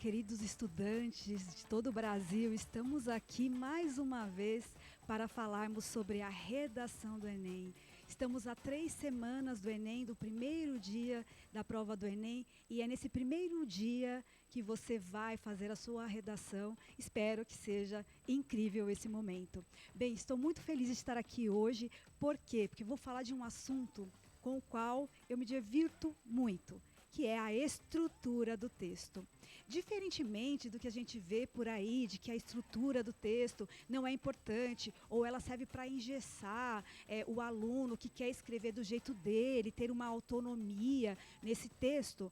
queridos estudantes de todo o Brasil. Estamos aqui mais uma vez para falarmos sobre a redação do Enem. Estamos há 3 semanas do Enem, do primeiro dia da prova do Enem, e é nesse primeiro dia que você vai fazer a sua redação. Espero que seja incrível esse momento. Bem, estou muito feliz de estar aqui hoje. Por quê? Porque vou falar de um assunto com o qual eu me divirto muito, que é a estrutura do texto. Diferentemente do que a gente vê por aí, de que a estrutura do texto não é importante, ou ela serve para engessar o aluno que quer escrever do jeito dele, ter uma autonomia nesse texto.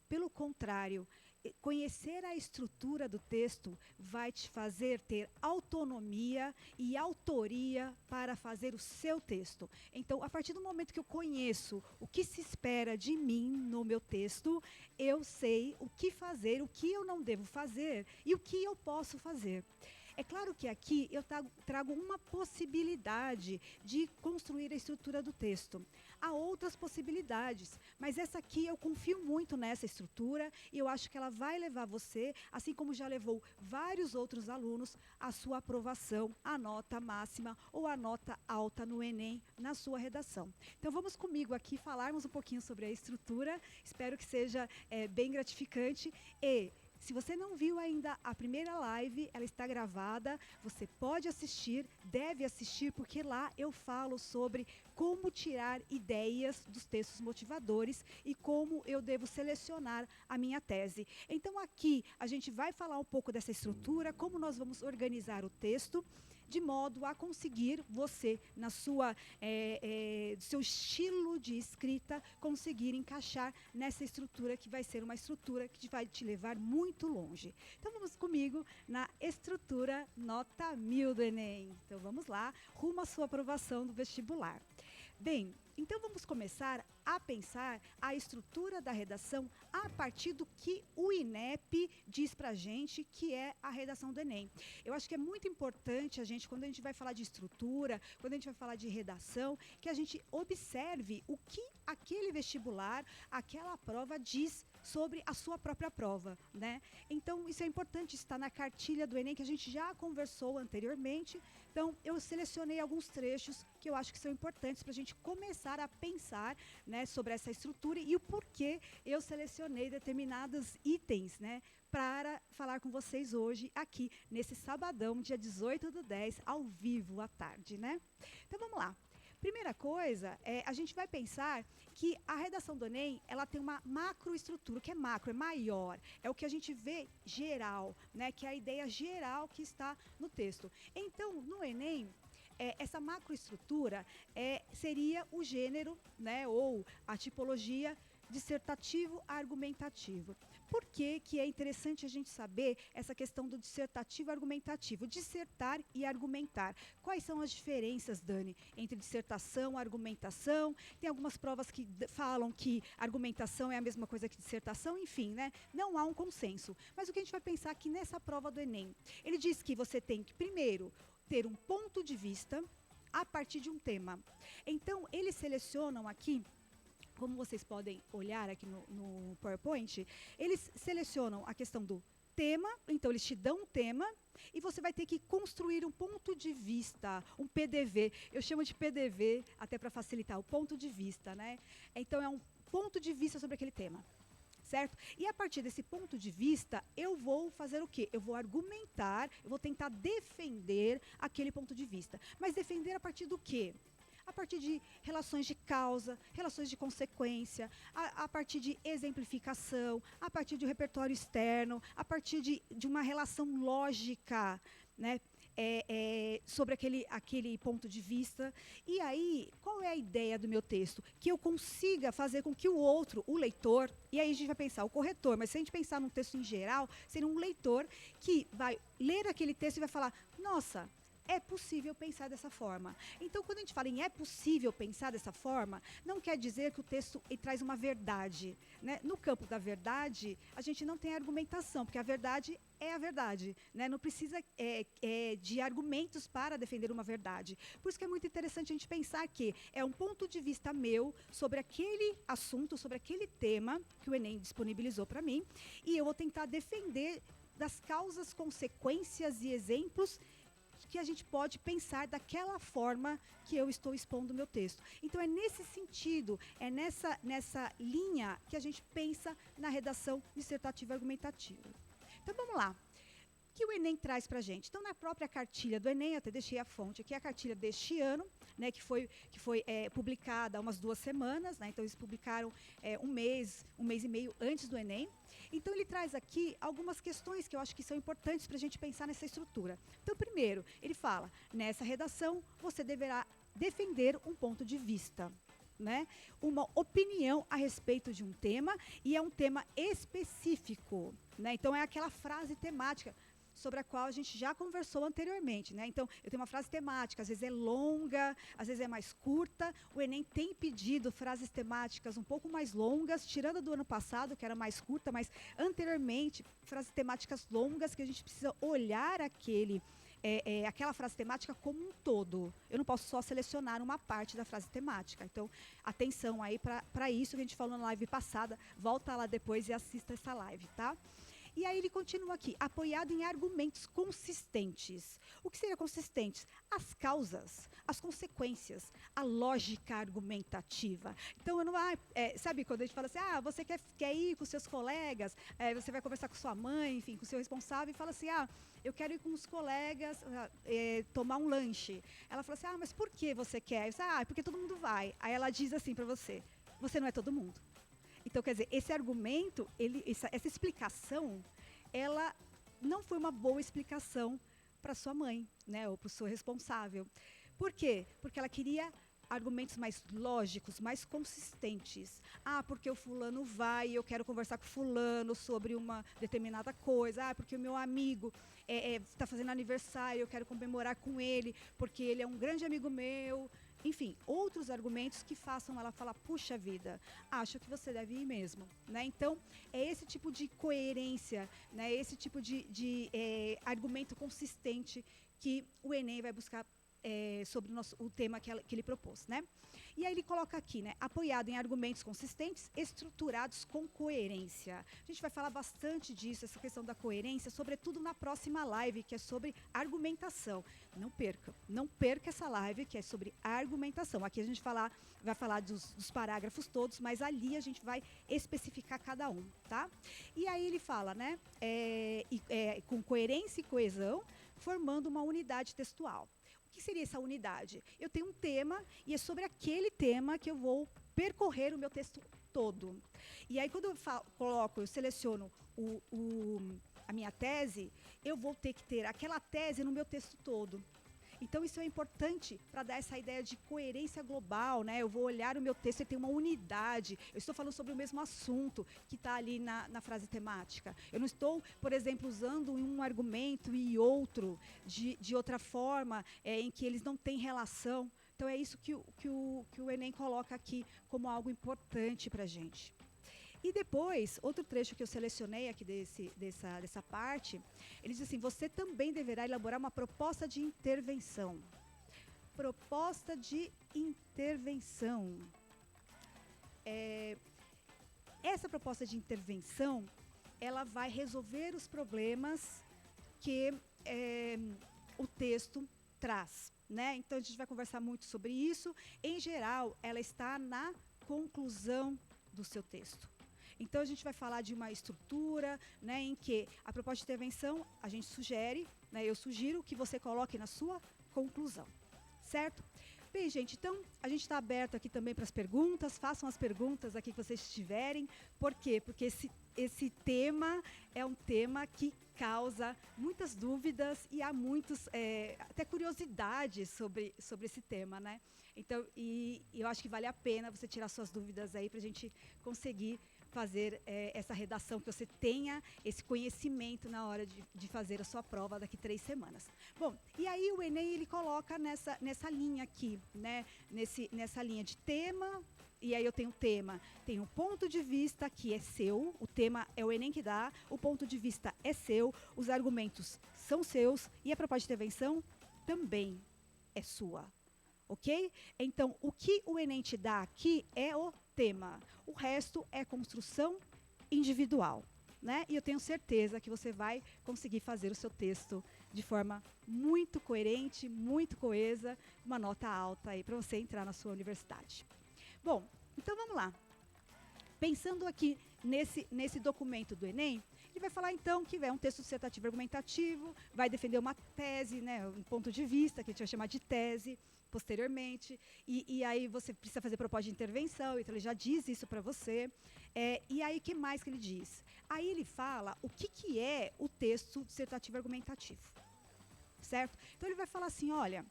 Pelo contrário, conhecer a estrutura do texto vai te fazer ter autonomia e autoria para fazer o seu texto. Então, a partir do momento que eu conheço o que se espera de mim no meu texto, eu sei o que fazer, o que eu não devo fazer e o que eu posso fazer. É claro que aqui eu trago uma possibilidade de construir a estrutura do texto. Há outras possibilidades, mas essa aqui eu confio muito nessa estrutura e eu acho que ela vai levar você, assim como já levou vários outros alunos, à sua aprovação, a nota máxima ou a nota alta no Enem, na sua redação. Então vamos comigo aqui falarmos um pouquinho sobre a estrutura. Espero que seja bem gratificante. E se você não viu ainda a primeira live, ela está gravada, você pode assistir, deve assistir, porque lá eu falo sobre como tirar ideias dos textos motivadores e como eu devo selecionar a minha tese. Então aqui a gente vai falar um pouco dessa estrutura, como nós vamos organizar o texto, de modo a conseguir você, na sua, seu estilo de escrita, conseguir encaixar nessa estrutura que vai ser uma estrutura que vai te levar muito longe. Então vamos comigo na estrutura nota 1000 do Enem. Então vamos lá, rumo à sua aprovação do vestibular. Bem, então vamos começar a pensar a estrutura da redação a partir do que o INEP diz pra gente que é a redação do Enem. Eu acho que é muito importante a gente, quando a gente vai falar de estrutura, quando a gente vai falar de redação, que a gente observe o que aquele vestibular, aquela prova diz sobre a sua própria prova, né? Então isso é importante, está na cartilha do Enem que a gente já conversou anteriormente. Então eu selecionei alguns trechos que eu acho que são importantes para a gente começar a pensar, né, sobre essa estrutura e o porquê eu selecionei determinados itens, né, para falar com vocês hoje aqui nesse sabadão, dia 18/10, ao vivo à tarde, né? Então vamos lá. Primeira coisa, a gente vai pensar que a redação do Enem, ela tem uma macroestrutura. O que é macro? É maior. É o que a gente vê geral, né? Que é a ideia geral que está no texto. Então, no Enem, essa macroestrutura seria o gênero, né? Ou a tipologia dissertativo argumentativo. Por que que é interessante a gente saber essa questão do dissertativo argumentativo? Dissertar e argumentar. Quais são as diferenças, Dani, entre dissertação e argumentação? Tem algumas provas que falam que argumentação é a mesma coisa que dissertação, enfim, né? Não há um consenso. Mas o que a gente vai pensar aqui nessa prova do Enem? Ele diz que você tem que, primeiro, ter um ponto de vista a partir de um tema. Então, eles selecionam aqui, como vocês podem olhar aqui no PowerPoint, eles selecionam a questão do tema, então eles te dão um tema e você vai ter que construir um ponto de vista, um PDV. Eu chamo de PDV até para facilitar, o ponto de vista, né? Então é um ponto de vista sobre aquele tema. Certo? E a partir desse ponto de vista, eu vou fazer o quê? Eu vou argumentar, eu vou tentar defender aquele ponto de vista. Mas defender a partir do quê? A partir de relações de causa, relações de consequência, a partir de exemplificação, a partir de um repertório externo, a partir de uma relação lógica, né? Sobre aquele ponto de vista. E aí, qual é a ideia do meu texto? Que eu consiga fazer com que o outro, o leitor, e aí a gente vai pensar o corretor, mas se a gente pensar num texto em geral, seria um leitor que vai ler aquele texto e vai falar, nossa, é possível pensar dessa forma. Então, quando a gente fala em é possível pensar dessa forma, não quer dizer que o texto traz uma verdade, né? No campo da verdade, a gente não tem argumentação, porque a verdade é a verdade, né? Não precisa de argumentos para defender uma verdade. Por isso que é muito interessante a gente pensar que é um ponto de vista meu sobre aquele assunto, sobre aquele tema que o Enem disponibilizou para mim, e eu vou tentar defender das causas, consequências e exemplos que a gente pode pensar daquela forma que eu estou expondo o meu texto. Então, é nesse sentido, é nessa linha que a gente pensa na redação dissertativa argumentativa. Então, vamos lá. O que o Enem traz para a gente? Então, na própria cartilha do Enem, eu até deixei a fonte aqui, a cartilha deste ano, né, que foi publicada há umas 2 semanas, né, então eles publicaram um mês e meio antes do Enem. Então, ele traz aqui algumas questões que eu acho que são importantes para a gente pensar nessa estrutura. Então, primeiro, ele fala, nessa redação, você deverá defender um ponto de vista, né, uma opinião a respeito de um tema, e é um tema específico, né, então é aquela frase temática sobre a qual a gente já conversou anteriormente, né? Então, eu tenho uma frase temática, às vezes é longa, às vezes é mais curta. O Enem tem pedido frases temáticas um pouco mais longas, tirando do ano passado, que era mais curta, mas anteriormente, frases temáticas longas, que a gente precisa olhar aquela frase temática como um todo. Eu não posso só selecionar uma parte da frase temática. Então, atenção aí para isso que a gente falou na live passada. Volta lá depois e assista essa live, tá? E aí ele continua aqui, apoiado em argumentos consistentes. O que seria consistentes? As causas, as consequências, a lógica argumentativa. Então, eu não, sabe quando a gente fala assim, você quer ir com seus colegas, você vai conversar com sua mãe, enfim, com o seu responsável, e fala assim, eu quero ir com os colegas tomar um lanche. Ela fala assim, mas por que você quer? Eu disse, porque todo mundo vai. Aí ela diz assim para você não é todo mundo. Então, quer dizer, esse argumento, essa explicação, ela não foi uma boa explicação para sua mãe, né, ou para o seu responsável. Por quê? Porque ela queria argumentos mais lógicos, mais consistentes. Porque o fulano vai e eu quero conversar com o fulano sobre uma determinada coisa. Porque o meu amigo está fazendo aniversário, eu quero comemorar com ele, porque ele é um grande amigo meu. Enfim, outros argumentos que façam ela falar, puxa vida, acho que você deve ir mesmo, né? Então, é esse tipo de coerência, né? Esse tipo de argumento consistente que o Enem vai buscar sobre o tema que ele propôs, né? E aí ele coloca aqui, né? Apoiado em argumentos consistentes, estruturados com coerência. A gente vai falar bastante disso, essa questão da coerência, sobretudo na próxima live, que é sobre argumentação. Não perca essa live, que é sobre argumentação. Aqui a gente vai falar dos parágrafos todos, mas ali a gente vai especificar cada um, tá? E aí ele fala, né? Com coerência e coesão, formando uma unidade textual. O que seria essa unidade? Eu tenho um tema e é sobre aquele tema que eu vou percorrer o meu texto todo. E aí, quando eu seleciono a minha tese, eu vou ter que ter aquela tese no meu texto todo. Então, isso é importante para dar essa ideia de coerência global, né? Eu vou olhar o meu texto e tem uma unidade. Eu estou falando sobre o mesmo assunto que está ali na frase temática. Eu não estou, por exemplo, usando um argumento e outro de outra forma, em que eles não têm relação. Então, é isso que o Enem coloca aqui como algo importante para a gente. E depois, outro trecho que eu selecionei aqui dessa parte, ele diz assim, você também deverá elaborar uma proposta de intervenção. Proposta de intervenção. Essa proposta de intervenção, ela vai resolver os problemas que o texto traz, né? Então, a gente vai conversar muito sobre isso. Em geral, ela está na conclusão do seu texto. Então, a gente vai falar de uma estrutura, né, em que a proposta de intervenção, a gente sugere, né, eu sugiro que você coloque na sua conclusão, certo? Bem, gente, então, a gente está aberto aqui também para as perguntas, façam as perguntas aqui que vocês tiverem. Por quê? Porque esse esse tema é um tema que causa muitas dúvidas e há muitos, até curiosidades sobre esse tema, né? Então, e eu acho que vale a pena você tirar suas dúvidas aí para a gente conseguir fazer essa redação, que você tenha esse conhecimento na hora de fazer a sua prova daqui 3 semanas. Bom, e aí o Enem, ele coloca nessa linha aqui, né? Nessa linha de tema, e aí eu tenho tema, tem um ponto de vista que é seu, o tema é o Enem que dá, o ponto de vista é seu, os argumentos são seus e a proposta de intervenção também é sua. Ok? Então, o que o Enem te dá aqui é o tema. O resto é construção individual, né? E eu tenho certeza que você vai conseguir fazer o seu texto de forma muito coerente, muito coesa, uma nota alta aí para você entrar na sua universidade. Bom, então vamos lá. Pensando aqui nesse documento do Enem, ele vai falar então que é um texto dissertativo argumentativo, vai defender uma tese, né, um ponto de vista, que a gente vai chamar de tese, posteriormente, e aí você precisa fazer proposta de intervenção, então ele já diz isso para você. E aí, o que mais que ele diz? Aí ele fala o que é o texto dissertativo argumentativo, certo? Então ele vai falar assim, olha,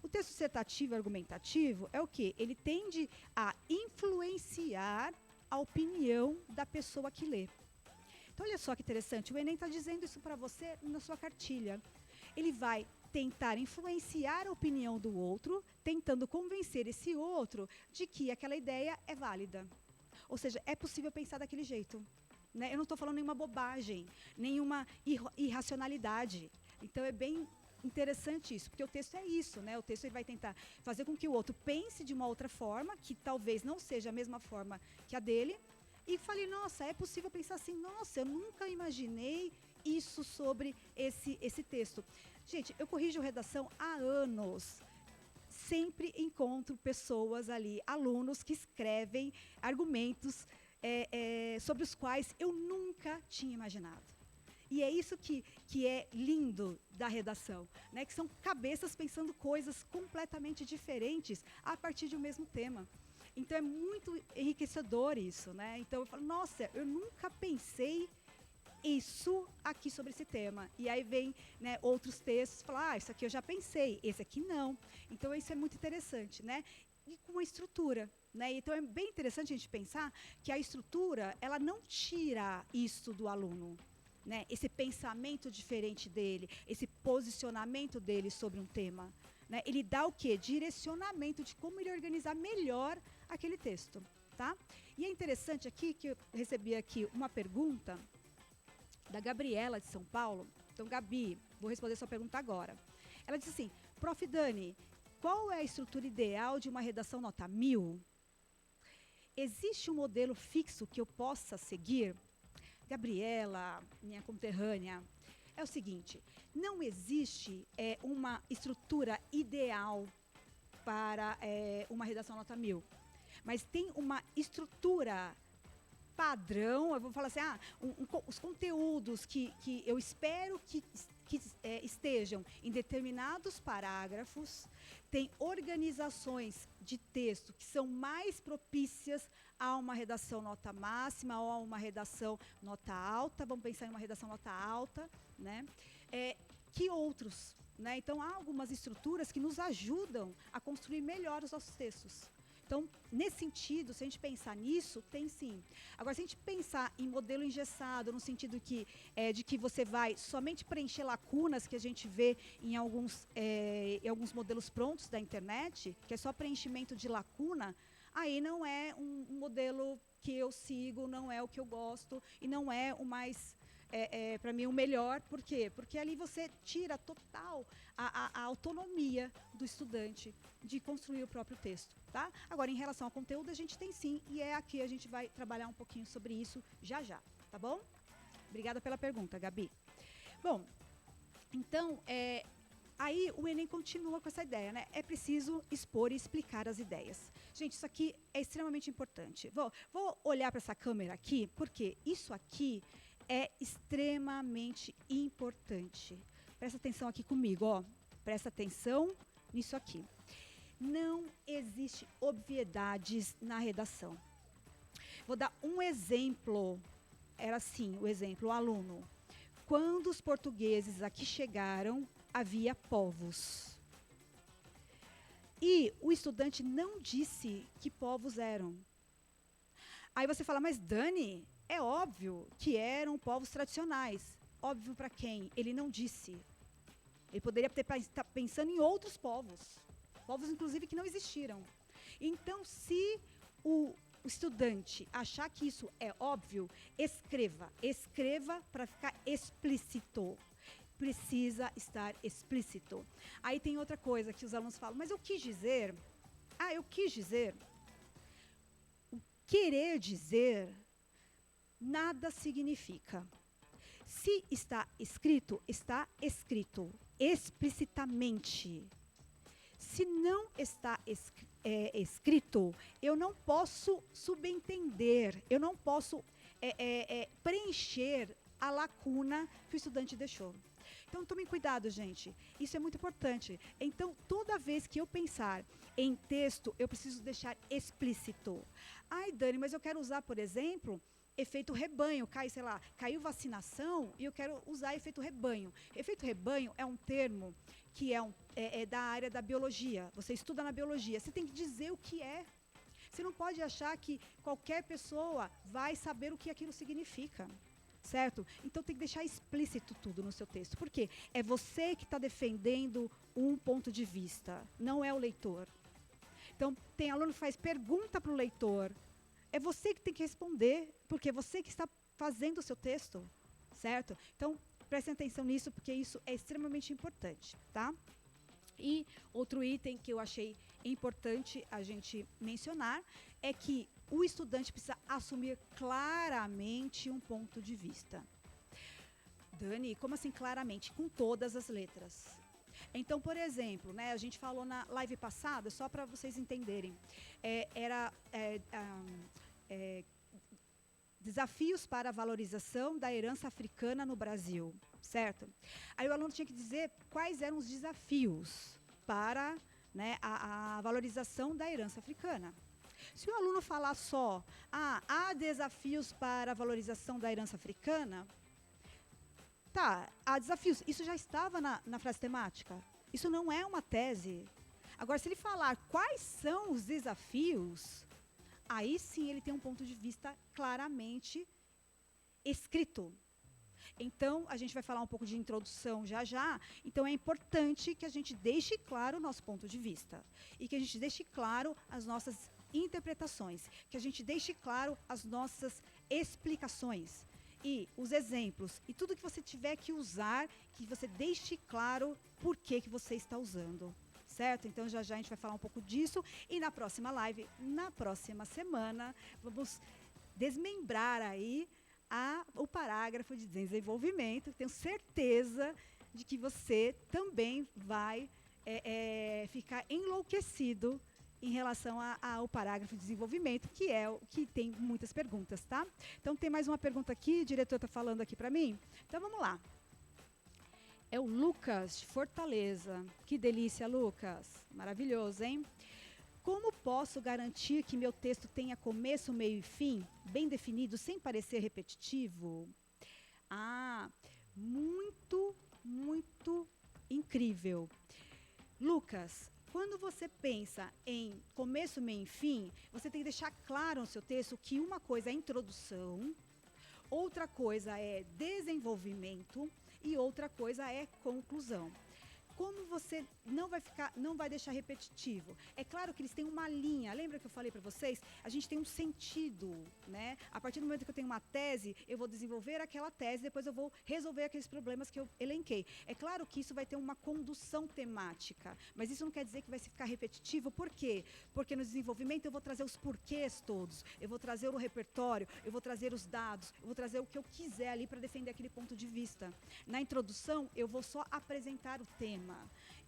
o texto dissertativo argumentativo é o quê? Ele tende a influenciar a opinião da pessoa que lê. Então, olha só que interessante, o Enem está dizendo isso para você na sua cartilha. Ele vai tentar influenciar a opinião do outro, tentando convencer esse outro de que aquela ideia é válida. Ou seja, é possível pensar daquele jeito, né? Eu não estou falando nenhuma bobagem, nenhuma irracionalidade. Então, é bem interessante isso, porque o texto é isso, né? O texto ele vai tentar fazer com que o outro pense de uma outra forma, que talvez não seja a mesma forma que a dele, e fale, nossa, é possível pensar assim, nossa, eu nunca imaginei isso sobre esse texto. Gente, eu corrijo redação há anos. Sempre encontro pessoas ali, alunos que escrevem argumentos sobre os quais eu nunca tinha imaginado. E é isso que é lindo da redação, né? Que são cabeças pensando coisas completamente diferentes a partir de um mesmo tema. Então, é muito enriquecedor isso, né? Então, eu falo, nossa, eu nunca pensei isso aqui sobre esse tema. E aí vem, né, outros textos, falar, isso aqui eu já pensei, esse aqui não. Então, isso é muito interessante, né? E com uma estrutura, né? Então, é bem interessante a gente pensar que a estrutura, ela não tira isso do aluno, né? Esse pensamento diferente dele, esse posicionamento dele sobre um tema, né? Ele dá o quê? Direcionamento de como ele organizar melhor aquele texto, tá? E é interessante aqui que eu recebi aqui uma pergunta da Gabriela de São Paulo. Então, Gabi, vou responder sua pergunta agora. Ela disse assim, Prof. Dani, qual é a estrutura ideal de uma redação nota 1000? Existe um modelo fixo que eu possa seguir? Gabriela, minha conterrânea, é o seguinte, não existe uma estrutura ideal para uma redação nota 1000, mas tem uma estrutura padrão, eu vou falar assim, os conteúdos que eu espero que estejam em determinados parágrafos, tem organizações de texto que são mais propícias a uma redação nota máxima ou a uma redação nota alta, vamos pensar em uma redação nota alta, né? Que outros, né? Então, há algumas estruturas que nos ajudam a construir melhor os nossos textos. Então, nesse sentido, se a gente pensar nisso, tem sim. Agora, se a gente pensar em modelo engessado, no sentido de que você vai somente preencher lacunas que a gente vê em alguns modelos prontos da internet, que é só preenchimento de lacuna, aí não é um modelo que eu sigo, não é o que eu gosto e não é o mais, para mim, o melhor. Por quê? Porque ali você tira total a autonomia do estudante de construir o próprio texto, tá? Agora, em relação ao conteúdo, a gente tem sim, e aqui a gente vai trabalhar um pouquinho sobre isso já, tá bom? Obrigada pela pergunta, Gabi. Bom, então, aí o Enem continua com essa ideia, né? É preciso expor e explicar as ideias. Gente, isso aqui é extremamente importante. Vou olhar para essa câmera aqui, porque isso aqui é extremamente importante. Presta atenção aqui comigo, ó. Presta atenção nisso aqui. Não existe obviedades na redação. Vou dar um exemplo era assim, o exemplo, o aluno. Quando os portugueses aqui chegaram, havia povos. E o estudante não disse que povos eram. Aí você fala, mas Dani, é óbvio que eram povos tradicionais. Óbvio para quem? Ele não disse. Ele poderia estar pensando em outros povos. Povos, inclusive, que não existiram. Então, se o estudante achar que isso é óbvio, escreva. Escreva para ficar explícito. Precisa estar explícito. Aí tem outra coisa que os alunos falam, mas eu quis dizer... eu quis dizer... O querer dizer nada significa. Se está escrito, está escrito. Explicitamente. Se não está escrito, eu não posso subentender, eu não posso preencher a lacuna que o estudante deixou. Então, tomem cuidado, gente. Isso é muito importante. Então, toda vez que eu pensar em texto, eu preciso deixar explícito. Ai, Dani, mas eu quero usar, por exemplo, efeito rebanho. Caiu vacinação e eu quero usar efeito rebanho. Efeito rebanho é um termo que é da área da biologia. Você estuda na biologia. Você tem que dizer o que é. Você não pode achar que qualquer pessoa vai saber o que aquilo significa. Certo? Então tem que deixar explícito tudo no seu texto. Por quê? É você que está defendendo um ponto de vista, não é o leitor. Então tem aluno que faz pergunta para o leitor. É você que tem que responder, porque é você que está fazendo o seu texto. Certo? Então prestem atenção nisso, porque isso é extremamente importante. Tá? E outro item que eu achei importante a gente mencionar é que o estudante precisa assumir claramente um ponto de vista. Dani, como assim claramente? Com todas as letras. Então, por exemplo, a gente falou na live passada, só para vocês entenderem, desafios para a valorização da herança africana no Brasil, certo? Aí o aluno tinha que dizer quais eram os desafios para a valorização da herança africana. Se o aluno falar só, há desafios para a valorização da herança africana, há desafios. Isso já estava na frase temática. Isso não é uma tese. Agora, se ele falar quais são os desafios, aí sim ele tem um ponto de vista claramente escrito. Então, a gente vai falar um pouco de introdução já. Então, é importante que a gente deixe claro o nosso ponto de vista. E que a gente deixe claro as nossas interpretações. Que a gente deixe claro as nossas explicações. E os exemplos. E tudo que você tiver que usar, que você deixe claro por que você está usando. Certo? Então, já a gente vai falar um pouco disso. E na próxima live, na próxima semana, vamos desmembrar aí o parágrafo de desenvolvimento. Tenho certeza de que você também vai ficar enlouquecido em relação ao parágrafo de desenvolvimento, que é o que tem muitas perguntas, tá? Então, tem mais uma pergunta aqui, o diretor está falando aqui para mim. Então, vamos lá. É o Lucas, de Fortaleza. Que delícia, Lucas. Maravilhoso, hein? Como posso garantir que meu texto tenha começo, meio e fim, bem definido, sem parecer repetitivo? Muito, muito incrível. Lucas, quando você pensa em começo, meio e fim, você tem que deixar claro no seu texto que uma coisa é introdução, outra coisa é desenvolvimento e outra coisa é conclusão. Como você não vai deixar repetitivo? É claro que eles têm uma linha. Lembra que eu falei para vocês? A gente tem um sentido, né? A partir do momento que eu tenho uma tese, eu vou desenvolver aquela tese, depois eu vou resolver aqueles problemas que eu elenquei. É claro que isso vai ter uma condução temática, mas isso não quer dizer que vai ficar repetitivo. Por quê? Porque no desenvolvimento eu vou trazer os porquês todos, eu vou trazer o repertório, eu vou trazer os dados, eu vou trazer o que eu quiser ali para defender aquele ponto de vista. Na introdução, eu vou só apresentar o tema.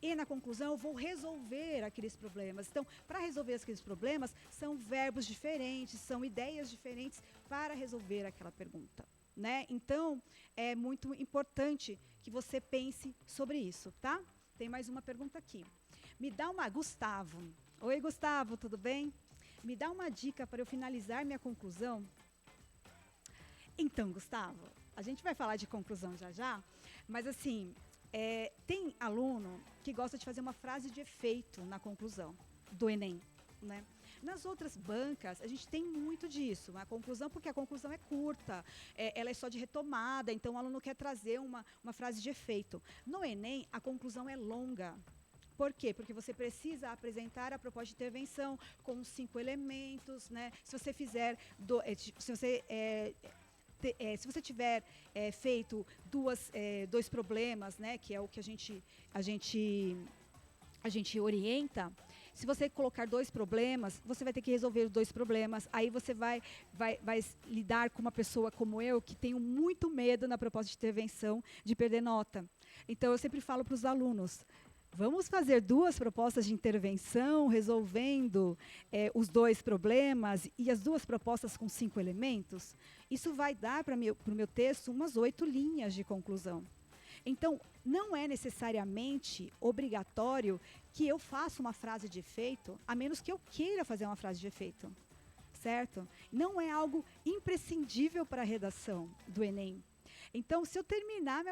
E na conclusão eu vou resolver aqueles problemas. Então, para resolver aqueles problemas, são verbos diferentes, são ideias diferentes para resolver aquela pergunta, né? Então, é muito importante que você pense sobre isso, tá? Tem mais uma pergunta aqui. Gustavo. Oi, Gustavo, tudo bem? Me dá uma dica para eu finalizar minha conclusão. Então, Gustavo, a gente vai falar de conclusão já já, mas assim, tem aluno que gosta de fazer uma frase de efeito na conclusão do Enem, né? Nas outras bancas, a gente tem muito disso, a conclusão, porque a conclusão é curta, ela é só de retomada, então o aluno quer trazer uma frase de efeito. No Enem, a conclusão é longa. Por quê? Porque você precisa apresentar a proposta de intervenção com os 5 elementos, né? Se você fizer, se você tiver feito dois problemas, né? Que é o que a gente orienta. Se você colocar 2 problemas, você vai ter que resolver os 2 problemas. Aí você vai lidar com uma pessoa como eu, que tenho muito medo na proposta de intervenção de perder nota. Então, eu sempre falo para os alunos, vamos fazer 2 propostas de intervenção, resolvendo os 2 problemas e as 2 propostas com 5 elementos? Isso vai dar para o meu texto umas 8 linhas de conclusão. Então, não é necessariamente obrigatório que eu faça uma frase de efeito, a menos que eu queira fazer uma frase de efeito, certo? Não é algo imprescindível para a redação do Enem. Então, se eu terminar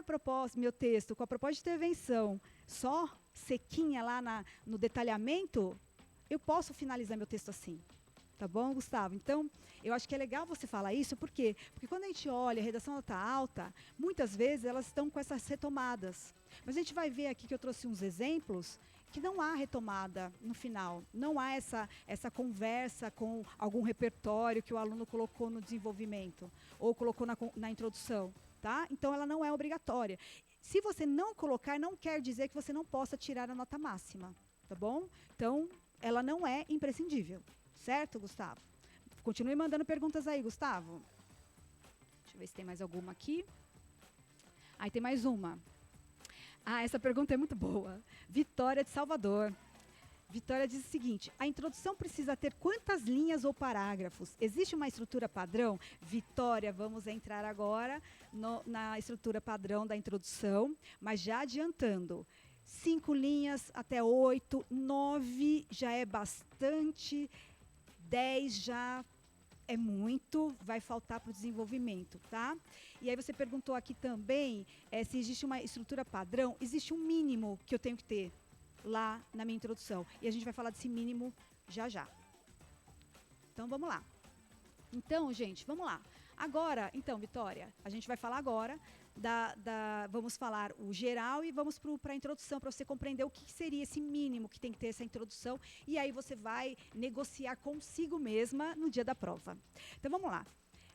meu texto com a proposta de intervenção só sequinha lá no detalhamento, eu posso finalizar meu texto assim. Tá bom, Gustavo? Então, eu acho que é legal você falar isso, por quê? Porque quando a gente olha a redação nota alta, muitas vezes elas estão com essas retomadas. Mas a gente vai ver aqui que eu trouxe uns exemplos que não há retomada no final. Não há essa conversa com algum repertório que o aluno colocou no desenvolvimento ou colocou na introdução. Tá? Então, ela não é obrigatória. Se você não colocar, não quer dizer que você não possa tirar a nota máxima. Tá bom? Então, ela não é imprescindível. Certo, Gustavo? Continue mandando perguntas aí, Gustavo. Deixa eu ver se tem mais alguma aqui. Aí tem mais uma. Essa pergunta é muito boa. Vitória de Salvador. Vitória diz o seguinte, a introdução precisa ter quantas linhas ou parágrafos? Existe uma estrutura padrão? Vitória, vamos entrar agora na estrutura padrão da introdução, mas já adiantando. 5 linhas até 8, 9 já é bastante, 10 já é muito, vai faltar para o desenvolvimento, tá? E aí você perguntou aqui também se existe uma estrutura padrão. Existe um mínimo que eu tenho que ter lá na minha introdução. E a gente vai falar desse mínimo já já. Então, vamos lá. Então, gente, vamos lá. Agora, então, Vitória, a gente vai falar agora vamos falar o geral e vamos para a introdução, para você compreender o que seria esse mínimo que tem que ter essa introdução, e aí você vai negociar consigo mesma no dia da prova. Então, vamos lá.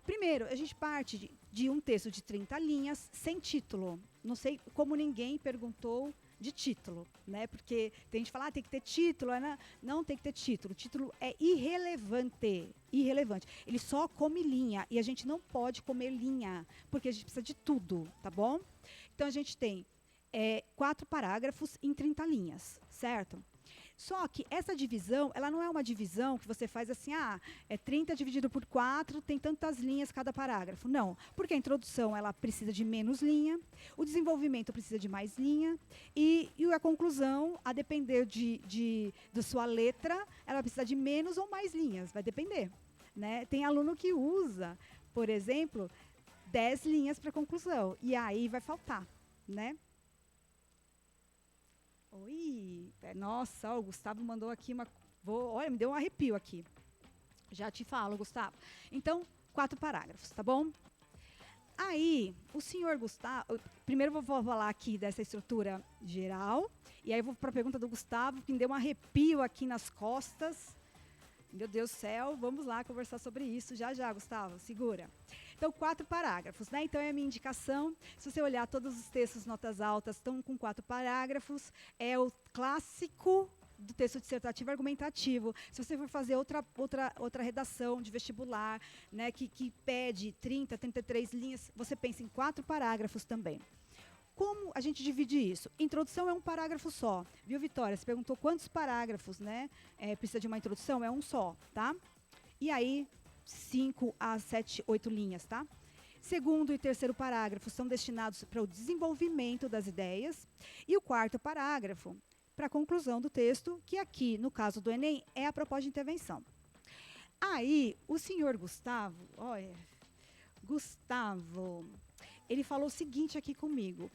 Primeiro, a gente parte de um texto de 30 linhas, sem título. Não sei como ninguém perguntou de título, né? Porque tem gente que fala, tem que ter título, né? Não tem que ter título. O título é irrelevante. Irrelevante. Ele só come linha. E a gente não pode comer linha, porque a gente precisa de tudo, tá bom? Então, a gente tem 4 parágrafos em 30 linhas, certo? Só que essa divisão, ela não é uma divisão que você faz assim, 30 dividido por 4, tem tantas linhas cada parágrafo. Não, porque a introdução, ela precisa de menos linha, o desenvolvimento precisa de mais linha, e a conclusão, a depender da sua letra, ela precisa de menos ou mais linhas, vai depender. Né? Tem aluno que usa, por exemplo, 10 linhas para conclusão, e aí vai faltar, né? Oi, nossa, o Gustavo mandou aqui olha, me deu um arrepio aqui. Já te falo, Gustavo. Então, 4 parágrafos, tá bom? Aí, o senhor Gustavo, primeiro eu vou falar aqui dessa estrutura geral, e aí eu vou para a pergunta do Gustavo, que me deu um arrepio aqui nas costas. Meu Deus do céu, vamos lá conversar sobre isso já já, Gustavo, segura. Então, 4 parágrafos, né? Então, é a minha indicação. Se você olhar todos os textos notas altas, estão com 4 parágrafos. É o clássico do texto dissertativo argumentativo. Se você for fazer outra redação de vestibular, né, que pede 30, 33 linhas, você pensa em 4 parágrafos também. Como a gente divide isso? Introdução é um parágrafo só. Viu, Vitória? Você perguntou quantos parágrafos, né? Precisa de uma introdução? É um só, tá? E aí, 5 a 7, 8 linhas, tá? Segundo e terceiro parágrafo são destinados para o desenvolvimento das ideias. E o quarto parágrafo, para a conclusão do texto, que aqui, no caso do Enem, é a proposta de intervenção. Aí, o senhor Gustavo, olha... Gustavo, ele falou o seguinte aqui comigo.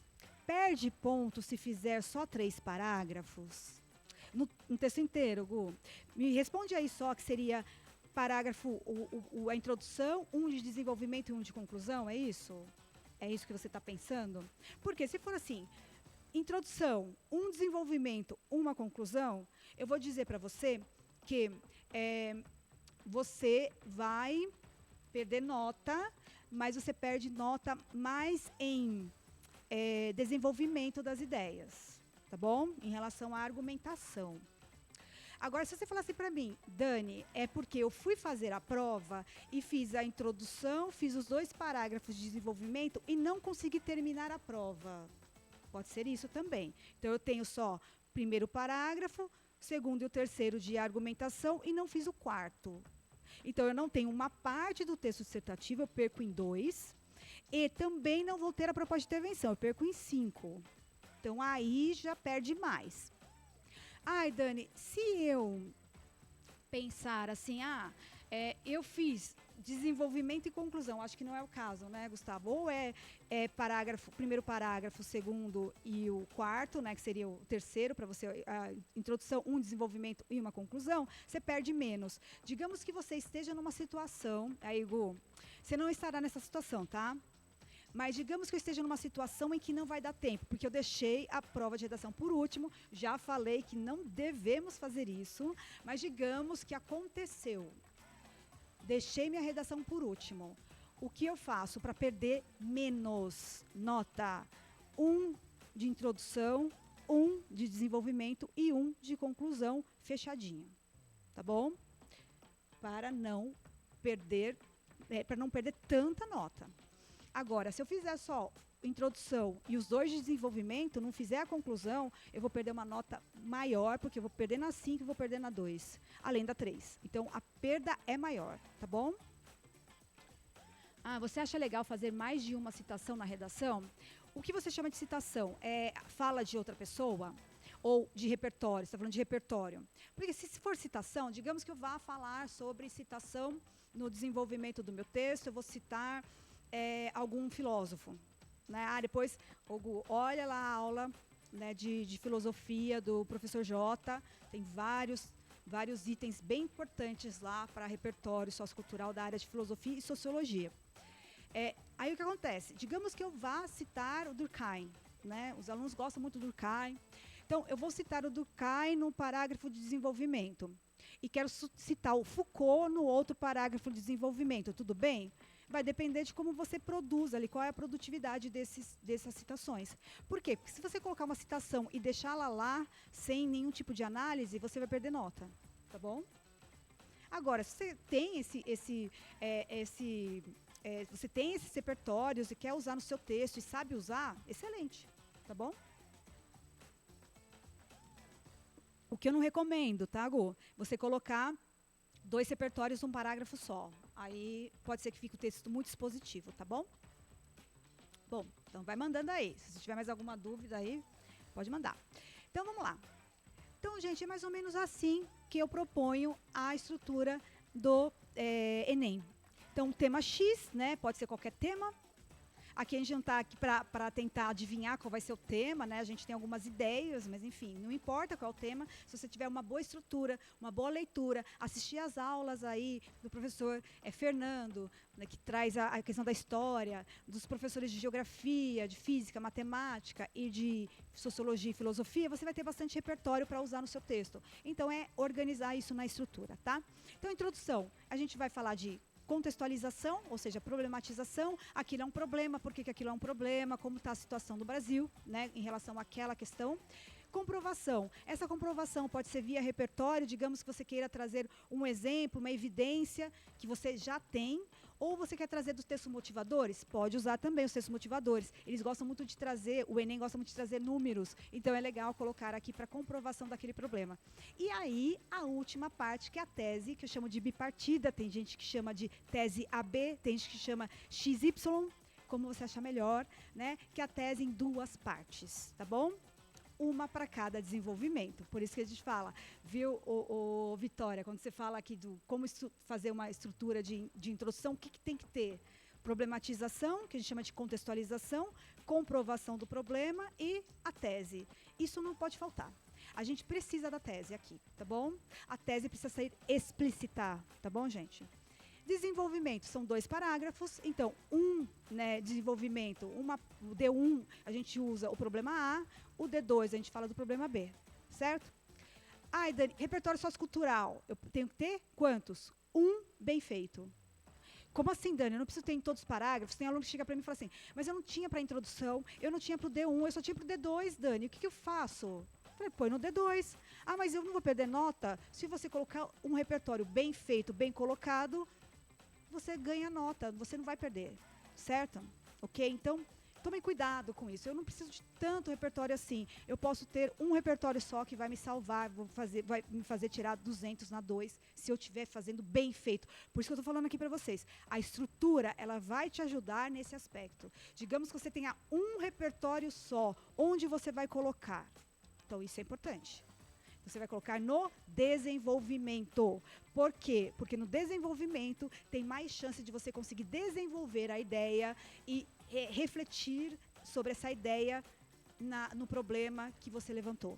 Perde ponto se fizer só 3 parágrafos? No texto inteiro, Gu. Me responde aí só que seria parágrafo, a introdução, um de desenvolvimento e um de conclusão, é isso? É isso que você está pensando? Porque se for assim, introdução, um desenvolvimento, uma conclusão, eu vou dizer para você que você vai perder nota, mas você perde nota mais em desenvolvimento das ideias, tá bom? Em relação à argumentação. Agora, se você falar assim para mim, Dani, é porque eu fui fazer a prova e fiz a introdução, fiz os 2 parágrafos de desenvolvimento e não consegui terminar a prova. Pode ser isso também. Então, eu tenho só o primeiro parágrafo, o segundo e o terceiro de argumentação e não fiz o quarto. Então, eu não tenho uma parte do texto dissertativo, eu perco em 2. E também não vou ter a proposta de intervenção, eu perco em 5. Então, aí já perde mais. Ai, Dani, se eu pensar assim, eu fiz desenvolvimento e conclusão, acho que não é o caso, né, Gustavo? Ou parágrafo, primeiro parágrafo, segundo e o quarto, né, que seria o terceiro, para você, a introdução, um desenvolvimento e uma conclusão, você perde menos. Digamos que você esteja numa situação, aí, Gu, você não estará nessa situação, tá? Mas digamos que eu esteja numa situação em que não vai dar tempo, porque eu deixei a prova de redação por último, já falei que não devemos fazer isso, mas digamos que aconteceu. Deixei minha redação por último. O que eu faço para perder menos nota? 1 de introdução, 1 de desenvolvimento e 1 de conclusão fechadinho. Tá bom? Para não perder tanta nota. Agora, se eu fizer só introdução e os 2 de desenvolvimento, não fizer a conclusão, eu vou perder uma nota maior, porque eu vou perder na 5 e vou perder na 2, além da 3. Então, a perda é maior, tá bom? Você acha legal fazer mais de uma citação na redação? O que você chama de citação? É fala de outra pessoa? Ou de repertório? Você está falando de repertório. Porque se for citação, digamos que eu vá falar sobre citação no desenvolvimento do meu texto, eu vou citar algum filósofo. Né? Depois, Hugo, olha lá a aula, né, de filosofia do professor Jota, tem vários itens bem importantes lá para repertório sociocultural da área de filosofia e sociologia. Aí o que acontece? Digamos que eu vá citar o Durkheim. Né? Os alunos gostam muito do Durkheim. Então, eu vou citar o Durkheim no parágrafo de desenvolvimento. E quero citar o Foucault no outro parágrafo de desenvolvimento. Tudo bem? Vai depender de como você produz ali, qual é a produtividade dessas citações. Por quê? Porque se você colocar uma citação e deixá-la lá, sem nenhum tipo de análise, você vai perder nota, tá bom? Agora, se você tem você tem esses repertórios e quer usar no seu texto e sabe usar, excelente, tá bom? O que eu não recomendo, tá, Gu? Você colocar 2 repertórios num parágrafo só. Aí pode ser que fique o texto muito expositivo, tá bom? Bom, então vai mandando aí. Se tiver mais alguma dúvida aí, pode mandar. Então, vamos lá. Então, gente, é mais ou menos assim que eu proponho a estrutura do Enem. Então, tema X, né? Pode ser qualquer tema. Aqui a gente não está aqui para tentar adivinhar qual vai ser o tema, né? A gente tem algumas ideias, mas enfim, não importa qual é o tema. Se você tiver uma boa estrutura, uma boa leitura, assistir às aulas aí do professor Fernando, né, que traz a questão da história, dos professores de geografia, de física, matemática e de sociologia e filosofia, você vai ter bastante repertório para usar no seu texto. Então, é organizar isso na estrutura, tá? Então, introdução, a gente vai falar de contextualização, ou seja, problematização, aquilo é um problema, por que aquilo é um problema, como está a situação do Brasil, né, em relação àquela questão. Comprovação. Essa comprovação pode ser via repertório, digamos que você queira trazer um exemplo, uma evidência que você já tem, ou você quer trazer dos textos motivadores? Pode usar também os textos motivadores. Eles gostam muito de trazer, o Enem gosta muito de trazer números, então é legal colocar aqui para comprovação daquele problema. E aí, a última parte, que é a tese, que eu chamo de bipartida, tem gente que chama de tese AB, tem gente que chama XY, como você achar melhor, né? Que é a tese em 2 partes, tá bom? Uma para cada desenvolvimento. Por isso que a gente fala, viu, Vitória, quando você fala aqui do como fazer uma estrutura de introdução, o que tem que ter? problematização, que a gente chama de contextualização, comprovação do problema e a tese. Isso não pode faltar. A gente precisa da tese aqui, tá bom? A tese precisa ser explícita, tá bom, gente? Desenvolvimento, são 2 parágrafos, então, desenvolvimento, o D1 a gente usa o problema A, o D2 a gente fala do problema B, certo? Ai, Dani, repertório sociocultural, eu tenho que ter quantos? 1 bem feito. Como assim, Dani? Eu não preciso ter em todos os parágrafos? Tem aluno que chega para mim e fala assim, mas eu não tinha para a introdução, eu não tinha para o D1, eu só tinha para o D2, Dani, o que eu faço? Eu falei, põe no D2. Ah, mas eu não vou perder nota? Se você colocar um repertório bem feito, bem colocado, você ganha nota, você não vai perder, certo? Ok? Então, tomem cuidado com isso. Eu não preciso de tanto repertório assim. Eu posso ter um repertório só que vai me salvar, vai me fazer tirar 200 na 2, se eu estiver fazendo bem feito. Por isso que eu estou falando aqui para vocês. A estrutura, ela vai te ajudar nesse aspecto. Digamos que você tenha um repertório só, onde você vai colocar. Então, isso é importante. Você vai colocar no desenvolvimento. Por quê? Porque no desenvolvimento tem mais chance de você conseguir desenvolver a ideia e refletir sobre essa ideia no problema que você levantou.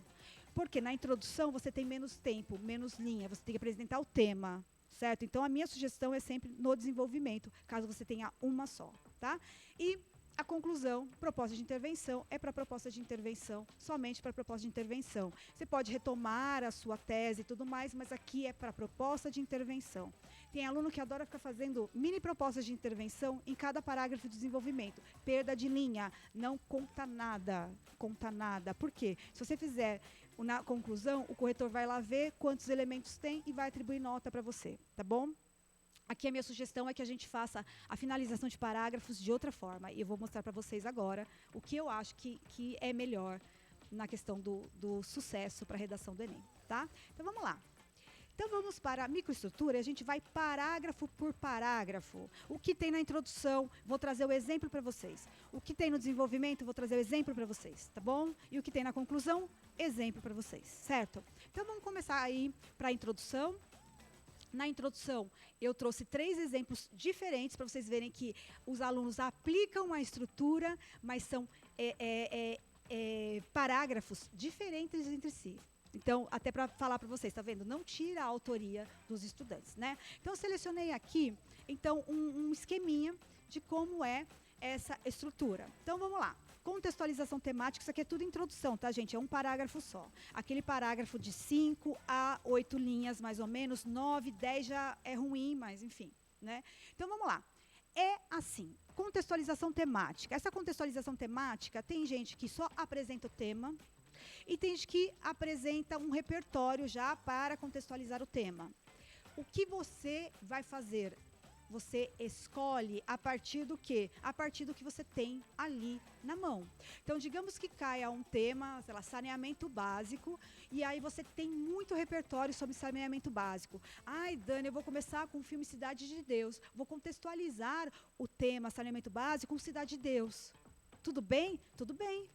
Porque na introdução você tem menos tempo, menos linha, você tem que apresentar o tema, certo? Então a minha sugestão é sempre no desenvolvimento, caso você tenha uma só, tá? E a conclusão, proposta de intervenção, é para proposta de intervenção, somente para proposta de intervenção. Você pode retomar a sua tese e tudo mais, mas aqui é para proposta de intervenção. Tem aluno que adora ficar fazendo mini propostas de intervenção em cada parágrafo de desenvolvimento. Perda de linha, não conta nada, conta nada. Por quê? Se você fizer na conclusão, o corretor vai lá ver quantos elementos tem e vai atribuir nota para você, tá bom? Aqui a minha sugestão é que a gente faça a finalização de parágrafos de outra forma. E eu vou mostrar para vocês agora o que eu acho que é melhor na questão do sucesso para a redação do Enem. Tá? Então, vamos lá. Então, vamos para a microestrutura. A gente vai parágrafo por parágrafo. O que tem na introdução, vou trazer o exemplo para vocês. O que tem no desenvolvimento, vou trazer o exemplo para vocês. Tá bom? E o que tem na conclusão, exemplo para vocês. Certo? Então, vamos começar aí para a introdução. Na introdução, eu trouxe 3 exemplos diferentes para vocês verem que os alunos aplicam a estrutura, mas são parágrafos diferentes entre si. Então, até para falar para vocês, tá vendo? Não tira a autoria dos estudantes, né? Então, eu selecionei aqui, então, um esqueminha de como é essa estrutura. Então, vamos lá. Contextualização temática, isso aqui é tudo introdução, tá, gente? É um parágrafo só. Aquele parágrafo de 5 a 8 linhas, mais ou menos, 9, 10 já é ruim, mas enfim, né? Então, vamos lá. É assim, contextualização temática. Essa contextualização temática, tem gente que só apresenta o tema e tem gente que apresenta um repertório já para contextualizar o tema. O que você vai fazer? Você escolhe a partir do quê? A partir do que você tem ali na mão. Então, digamos que caia um tema, sei lá, saneamento básico, e aí você tem muito repertório sobre saneamento básico. Ai, Dani, eu vou começar com o filme Cidade de Deus. Vou contextualizar o tema saneamento básico com Cidade de Deus. Tudo bem? Tudo bem.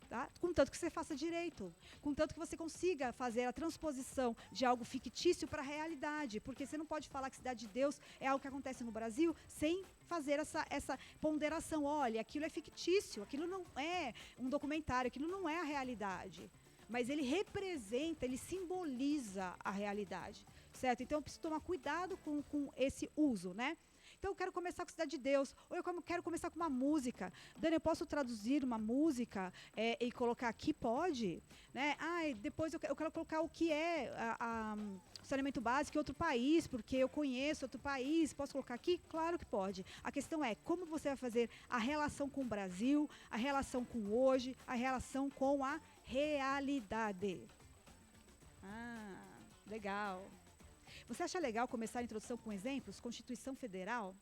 Tá? Contanto que você faça direito, contanto que você consiga fazer a transposição de algo fictício para a realidade, porque você não pode falar que Cidade de Deus é algo que acontece no Brasil sem fazer essa ponderação. Olha, aquilo é fictício, aquilo não é um documentário, aquilo não é a realidade, mas ele representa, ele simboliza a realidade, certo? Então eu preciso tomar cuidado com esse uso, né? Então, eu quero começar com Cidade de Deus, ou eu quero começar com uma música. Dani, eu posso traduzir uma música e colocar aqui? Pode. Né? Depois eu quero colocar o que é o saneamento básico em outro país, porque eu conheço outro país. Posso colocar aqui? Claro que pode. A questão é como você vai fazer a relação com o Brasil, a relação com hoje, a relação com a realidade. Legal. Você acha legal começar a introdução com exemplos? Constituição Federal?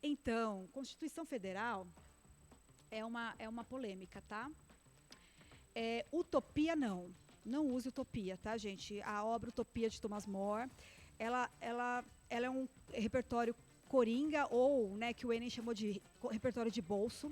Então, Constituição Federal é uma polêmica, tá? Utopia, não. Não use utopia, tá, gente? A obra Utopia de Thomas More, ela é um repertório coringa, ou, né, que o Enem chamou de repertório de bolso.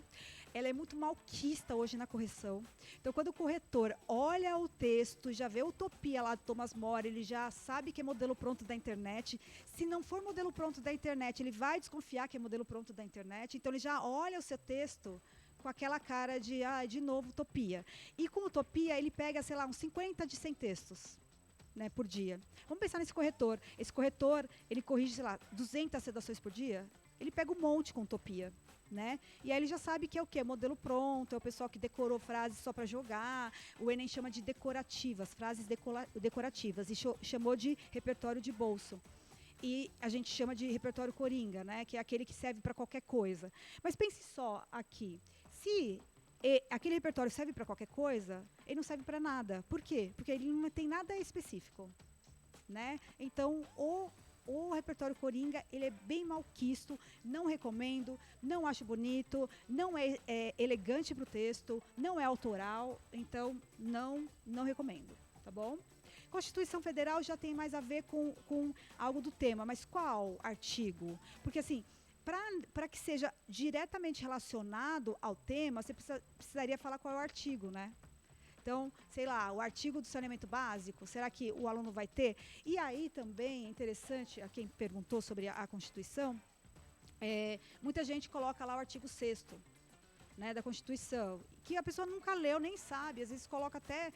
Ela é muito malquista hoje na correção. Então, quando o corretor olha o texto, já vê Utopia lá do Thomas More, ele já sabe que é modelo pronto da internet. Se não for modelo pronto da internet, ele vai desconfiar que é modelo pronto da internet. Então, ele já olha o seu texto com aquela cara de novo, Utopia. E com Utopia, ele pega, sei lá, uns 50 de 100 textos, né, por dia. Vamos pensar nesse corretor. Esse corretor, ele corrige, sei lá, 200 redações por dia. Ele pega um monte com Utopia. Né? E aí ele já sabe que é o quê? Modelo pronto, é o pessoal que decorou frases só para jogar. O Enem chama de decorativas, frases decorativas, e chamou de repertório de bolso. E a gente chama de repertório coringa, né? Que é aquele que serve para qualquer coisa. Mas pense só aqui, se aquele repertório serve para qualquer coisa, ele não serve para nada. Por quê? Porque ele não tem nada específico, né? Então, o repertório coringa, ele é bem malquisto, não recomendo, não acho bonito, não é elegante para o texto, não é autoral, então não recomendo, tá bom? Constituição Federal já tem mais a ver com algo do tema, mas qual artigo? Porque assim, para que seja diretamente relacionado ao tema, você precisaria falar qual é o artigo, né? Então, sei lá, o artigo do saneamento básico, será que o aluno vai ter? E aí também é interessante, a quem perguntou sobre a Constituição, muita gente coloca lá o artigo 6º, né, da Constituição, que a pessoa nunca leu, nem sabe, às vezes coloca até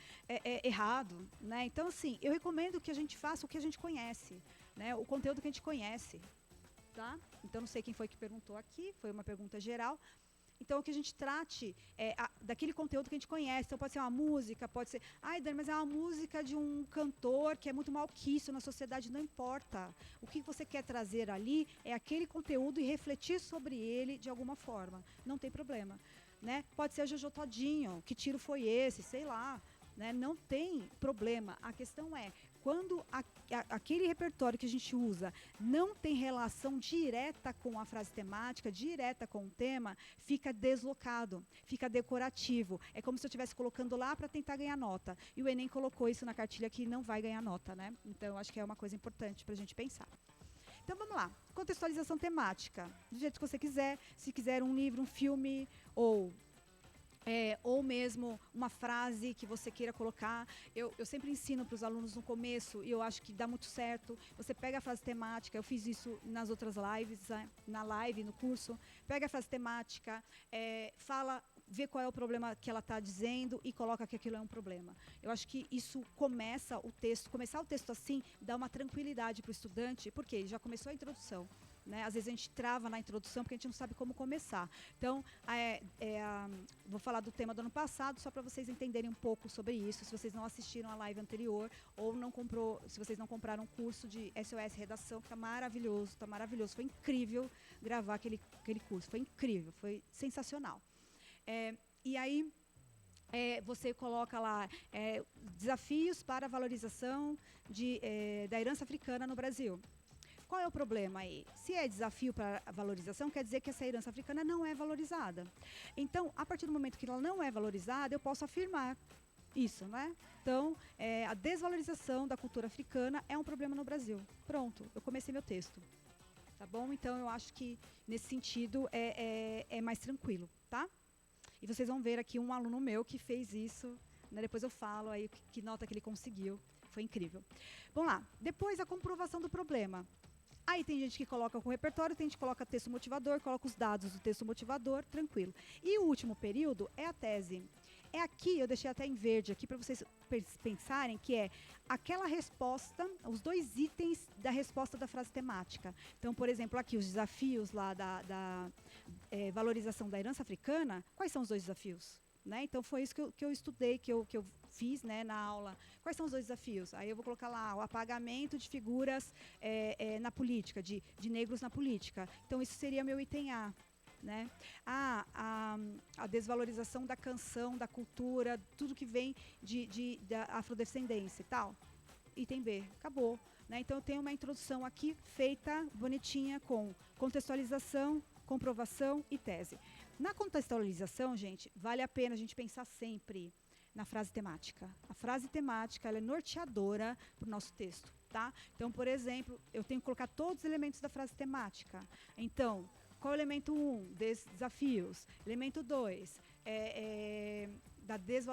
errado. Né? Então, assim, eu recomendo que a gente faça o que a gente conhece, né, o conteúdo que a gente conhece. Tá? Então, não sei quem foi que perguntou aqui, foi uma pergunta geral. Então, que a gente trate daquele conteúdo que a gente conhece. Então, pode ser uma música, pode ser... Ai, Dani, mas é uma música de um cantor que é muito malquisto na sociedade. Não importa. O que você quer trazer ali é aquele conteúdo e refletir sobre ele de alguma forma. Não tem problema. Né? Pode ser a Jojo Todinho. Que tiro foi esse? Sei lá. Né? Não tem problema. A questão é... Quando aquele repertório que a gente usa não tem relação direta com a frase temática, direta com o tema, fica deslocado, fica decorativo. É como se eu estivesse colocando lá para tentar ganhar nota. E o Enem colocou isso na cartilha que não vai ganhar nota, né? Então, eu acho que é uma coisa importante para a gente pensar. Então, vamos lá. Contextualização temática. Do jeito que você quiser. Se quiser um livro, um filme ou mesmo uma frase que você queira colocar. Eu sempre ensino para os alunos no começo, e eu acho que dá muito certo. Você pega a frase temática, eu fiz isso nas outras lives, na live, no curso. Pega a frase temática, vê qual é o problema que ela está dizendo e coloca que aquilo é um problema. Eu acho que isso começar o texto assim, dá uma tranquilidade para o estudante, porque ele já começou a introdução. Né? Às vezes a gente trava na introdução porque a gente não sabe como começar. Então, vou falar do tema do ano passado, só para vocês entenderem um pouco sobre isso, se vocês não assistiram a live anterior, ou se vocês não compraram um curso de SOS Redação, que está maravilhoso. Foi incrível gravar aquele curso, foi incrível, foi sensacional. E aí, você coloca lá desafios para a valorização da herança africana no Brasil. Qual é o problema aí? Se é desafio para a valorização, quer dizer que essa herança africana não é valorizada. Então, a partir do momento que ela não é valorizada, eu posso afirmar isso, né? Então, a desvalorização da cultura africana é um problema no Brasil. Pronto, eu comecei meu texto. Tá bom? Então, eu acho que, nesse sentido, é mais tranquilo, tá? E vocês vão ver aqui um aluno meu que fez isso, né? Depois eu falo aí que nota que ele conseguiu. Foi incrível. Vamos lá. Depois, a comprovação do problema. Aí tem gente que coloca com repertório, tem gente que coloca texto motivador, coloca os dados do texto motivador, tranquilo. E o último período é a tese. É aqui, eu deixei até em verde aqui para vocês pensarem, que é aquela resposta, os 2 itens da resposta da frase temática. Então, por exemplo, aqui os desafios lá da valorização da herança africana, quais são os 2 desafios? Né? Então, foi isso que eu estudei, que eu fiz, né, na aula. Quais são os 2 desafios? Aí eu vou colocar lá o apagamento de figuras na política, de negros na política. Então, isso seria meu item A. Né? A desvalorização da canção, da cultura, tudo que vem da afrodescendência e tal. Item B, acabou. Né? Então, eu tenho uma introdução aqui feita, bonitinha, com contextualização, comprovação e tese. Na contextualização, gente, vale a pena a gente pensar sempre na frase temática. A frase temática ela é norteadora para o nosso texto. tá? Então, por exemplo, eu tenho que colocar todos os elementos da frase temática. Então, qual é o elemento 1? Desafios. Elemento 2,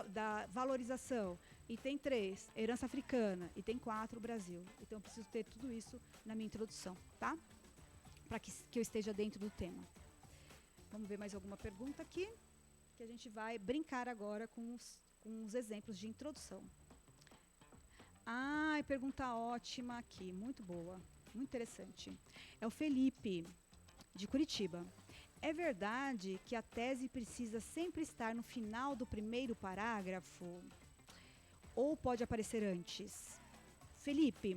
da valorização. Item 3, herança africana. Item 4, Brasil. Então, eu preciso ter tudo isso na minha introdução, tá? Para que eu esteja dentro do tema. Vamos ver mais alguma pergunta aqui, que a gente vai brincar agora com os exemplos de introdução. Pergunta ótima aqui, muito boa, muito interessante. É o Felipe, de Curitiba. É verdade que a tese precisa sempre estar no final do primeiro parágrafo? Ou pode aparecer antes? Felipe,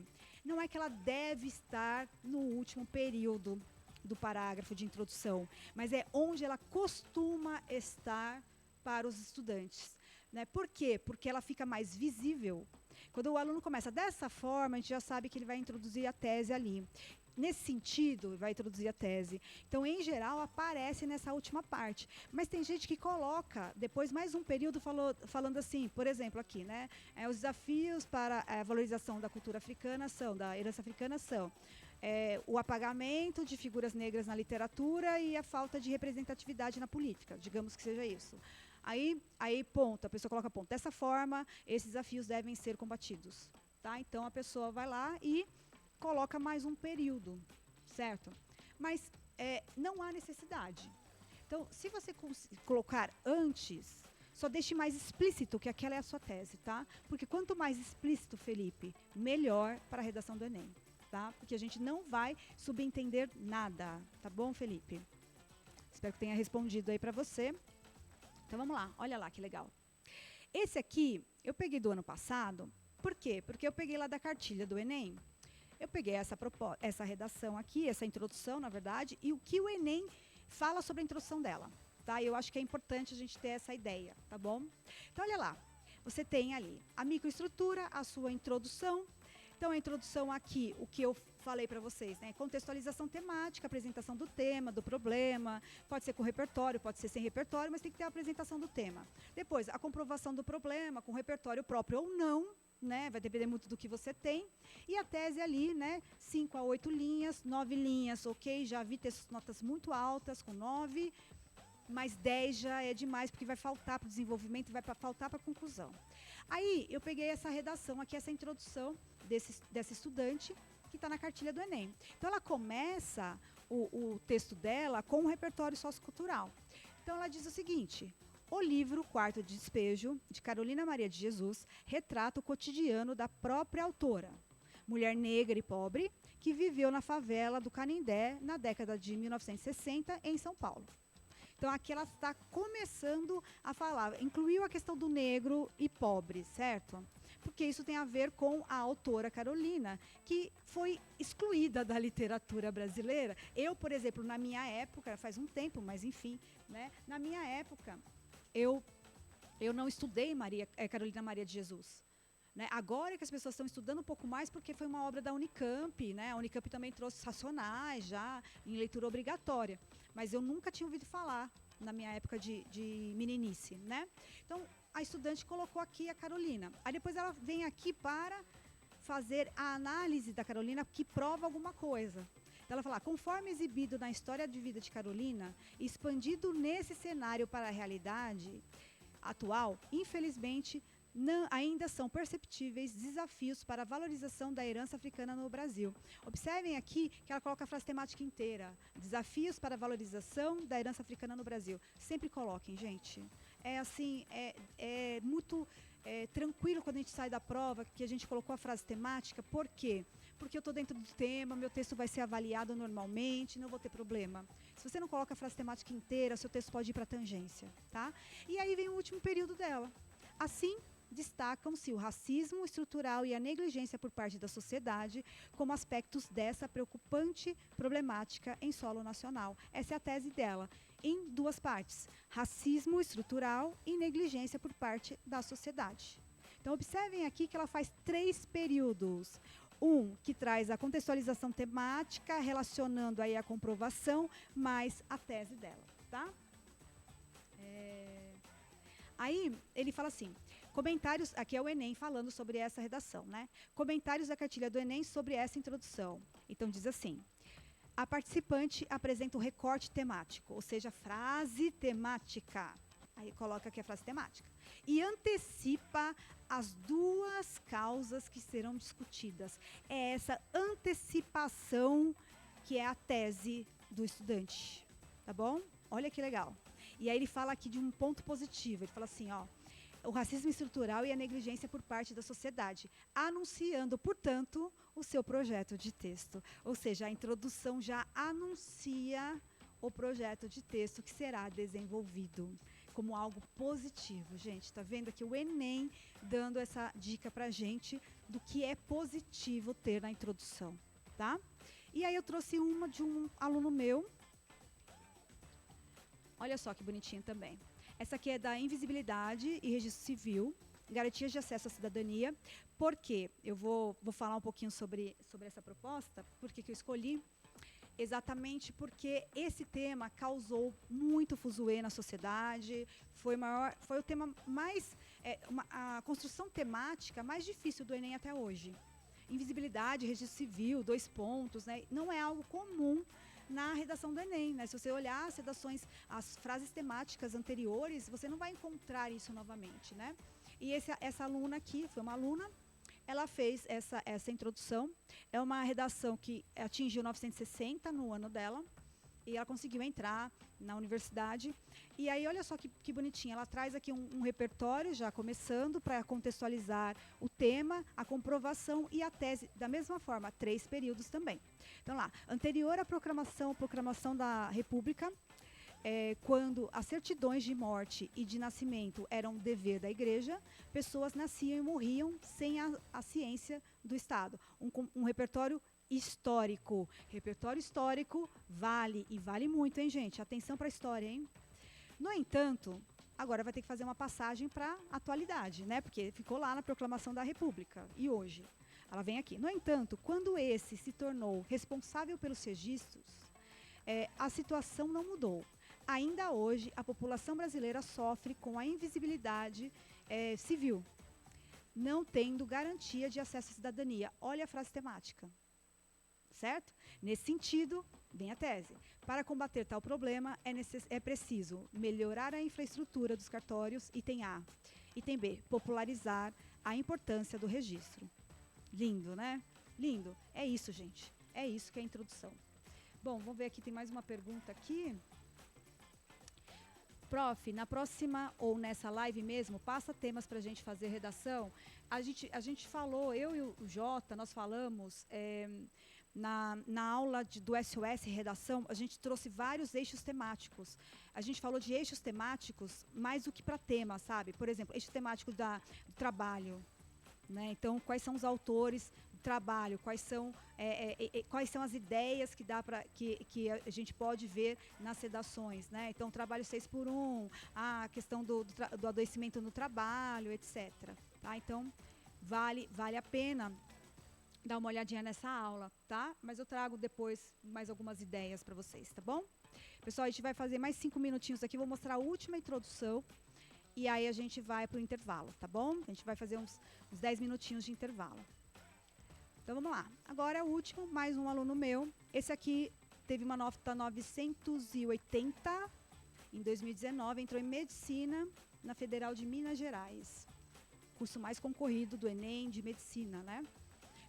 não é que ela deve estar no último período do parágrafo de introdução, mas é onde ela costuma estar para os estudantes. Né? Por quê? Porque ela fica mais visível. Quando o aluno começa dessa forma, a gente já sabe que ele vai introduzir a tese ali. Nesse sentido, vai introduzir a tese. Então, em geral, aparece nessa última parte. Mas tem gente que coloca, depois, mais um período falando assim, por exemplo, aqui, né? Os desafios para a valorização da cultura africana da herança africana são o apagamento de figuras negras na literatura e a falta de representatividade na política, digamos que seja isso. Aí ponto, a pessoa coloca ponto. Dessa forma, esses desafios devem ser combatidos. Tá? Então, a pessoa vai lá e coloca mais um período, certo? Mas não há necessidade. Então, se você colocar antes, só deixe mais explícito que aquela é a sua tese, tá? Porque quanto mais explícito, Felipe, melhor para a redação do Enem, tá? Porque a gente não vai subentender nada, tá bom, Felipe? Espero que tenha respondido aí para você. Então, vamos lá, olha lá que legal. Esse aqui, eu peguei do ano passado, por quê? Porque eu peguei lá da cartilha do Enem. Eu peguei essa redação aqui, essa introdução, na verdade, e o que o Enem fala sobre a introdução dela. Tá? Eu acho que é importante a gente ter essa ideia, tá bom? Então, olha lá. Você tem ali a microestrutura, a sua introdução. Então, a introdução aqui, o que eu falei para vocês, né? Contextualização temática, apresentação do tema, do problema. Pode ser com repertório, pode ser sem repertório, mas tem que ter a apresentação do tema. Depois, a comprovação do problema, com repertório próprio ou não. Né, vai depender muito do que você tem. E a tese ali, né, 5 a 8 linhas, 9 linhas, ok, já vi textos notas muito altas, com 9, mas 10 já é demais, porque vai faltar para o desenvolvimento, vai faltar para a conclusão. Aí, eu peguei essa redação aqui, essa introdução dessa estudante, que está na cartilha do Enem. Então, ela começa o texto dela com um repertório sociocultural. Então, ela diz o seguinte: o livro Quarto de Despejo, de Carolina Maria de Jesus, retrata o cotidiano da própria autora, mulher negra e pobre, que viveu na favela do Canindé na década de 1960 em São Paulo. Então, aqui ela está começando a falar, incluiu a questão do negro e pobre, certo? Porque isso tem a ver com a autora Carolina, que foi excluída da literatura brasileira. Eu, por exemplo, na minha época, faz um tempo, mas enfim, né, na minha época, eu não estudei Carolina Maria de Jesus. Né? Agora que as pessoas estão estudando um pouco mais, porque foi uma obra da Unicamp, né? A Unicamp também trouxe Racionais já em leitura obrigatória. Mas eu nunca tinha ouvido falar na minha época de meninice. Né? Então, a estudante colocou aqui a Carolina. Aí depois ela vem aqui para fazer a análise da Carolina que prova alguma coisa. Então, ela fala, conforme exibido na história de vida de Carolina, expandido nesse cenário para a realidade atual, infelizmente, ainda são perceptíveis desafios para a valorização da herança africana no Brasil. Observem aqui que ela coloca a frase temática inteira. Desafios para a valorização da herança africana no Brasil. Sempre coloquem, gente. É assim, é muito tranquilo quando a gente sai da prova, que a gente colocou a frase temática. Por quê? Porque eu estou dentro do tema, meu texto vai ser avaliado normalmente, não vou ter problema. Se você não coloca a frase temática inteira, seu texto pode ir para a tangência. Tá? E aí vem o último período dela. Assim, destacam-se o racismo estrutural e a negligência por parte da sociedade como aspectos dessa preocupante problemática em solo nacional. Essa é a tese dela, em duas partes: racismo estrutural e negligência por parte da sociedade. Então, observem aqui que ela faz 3 períodos. Um, que traz a contextualização temática, relacionando aí a comprovação, mais a tese dela, tá? Aí, ele fala assim: Comentários, aqui é o Enem falando sobre essa redação, né? Comentários da cartilha do Enem sobre essa introdução. Então, diz assim: a participante apresenta um recorte temático, ou seja, frase temática. Aí coloca aqui a frase temática. E antecipa as duas causas que serão discutidas. É essa antecipação que é a tese do estudante, tá bom? Olha que legal. E aí ele fala aqui de um ponto positivo. Ele fala assim, ó: o racismo estrutural e a negligência por parte da sociedade, anunciando, portanto, o seu projeto de texto. Ou seja, a introdução já anuncia o projeto de texto que será desenvolvido como algo positivo. Gente, tá vendo aqui o Enem dando essa dica pra gente do que é positivo ter na introdução, tá? E aí eu trouxe uma de um aluno meu. Olha só que bonitinho também. Essa aqui é da invisibilidade e registro civil, garantias de acesso à cidadania. Por quê? Eu vou falar um pouquinho sobre essa proposta. Por que eu escolhi? Exatamente porque esse tema causou muito fuzuê na sociedade, foi o tema mais, a construção temática mais difícil do Enem até hoje. Invisibilidade, registro civil, 2 pontos, né? Não é algo comum na redação do Enem, né? Se você olhar as redações, as frases temáticas anteriores, você não vai encontrar isso novamente, né? E essa aluna aqui, foi uma aluna, ela fez essa introdução. É uma redação que atingiu 960 no ano dela, e ela conseguiu entrar na universidade. E aí, olha só que bonitinha, ela traz aqui um repertório, já começando, para contextualizar o tema, a comprovação e a tese, da mesma forma, 3 períodos também. Então lá, anterior à proclamação da República, quando as certidões de morte e de nascimento eram dever da igreja, pessoas nasciam e morriam sem a ciência do Estado. Um repertório histórico. Repertório histórico vale, e vale muito, hein, gente? Atenção para a história, hein? No entanto, agora vai ter que fazer uma passagem para a atualidade, né? Porque ficou lá na proclamação da República. E hoje? Ela vem aqui. No entanto, quando esse se tornou responsável pelos registros, a situação não mudou. Ainda hoje, a população brasileira sofre com a invisibilidade civil, não tendo garantia de acesso à cidadania. Olha a frase temática, certo? Nesse sentido, vem a tese. Para combater tal problema, é preciso melhorar a infraestrutura dos cartórios, item A. Item B, popularizar a importância do registro. Lindo, né? Lindo. É isso, gente. É isso que é a introdução. Bom, vamos ver aqui, tem mais uma pergunta aqui. Prof, na próxima ou nessa live mesmo, passa temas para a gente fazer redação. A gente falou, eu e o Jota, nós falamos na aula do SOS Redação, a gente trouxe vários eixos temáticos. A gente falou de eixos temáticos mais do que para tema, sabe? Por exemplo, eixo temático do trabalho, né? Então, quais são os autores do trabalho, quais são as ideias que a gente pode ver nas redações, né? Então, trabalho 6x1, a questão do adoecimento no trabalho, etc. Tá? Então, vale a pena dar uma olhadinha nessa aula, tá? Mas eu trago depois mais algumas ideias para vocês, tá bom? Pessoal, a gente vai fazer mais 5 minutinhos aqui, vou mostrar a última introdução. E aí a gente vai para o intervalo, tá bom? A gente vai fazer uns 10 minutinhos de intervalo. Então vamos lá. Agora o último, mais um aluno meu. Esse aqui teve uma nota 980 em 2019, entrou em medicina na Federal de Minas Gerais. Curso mais concorrido do Enem de medicina, né?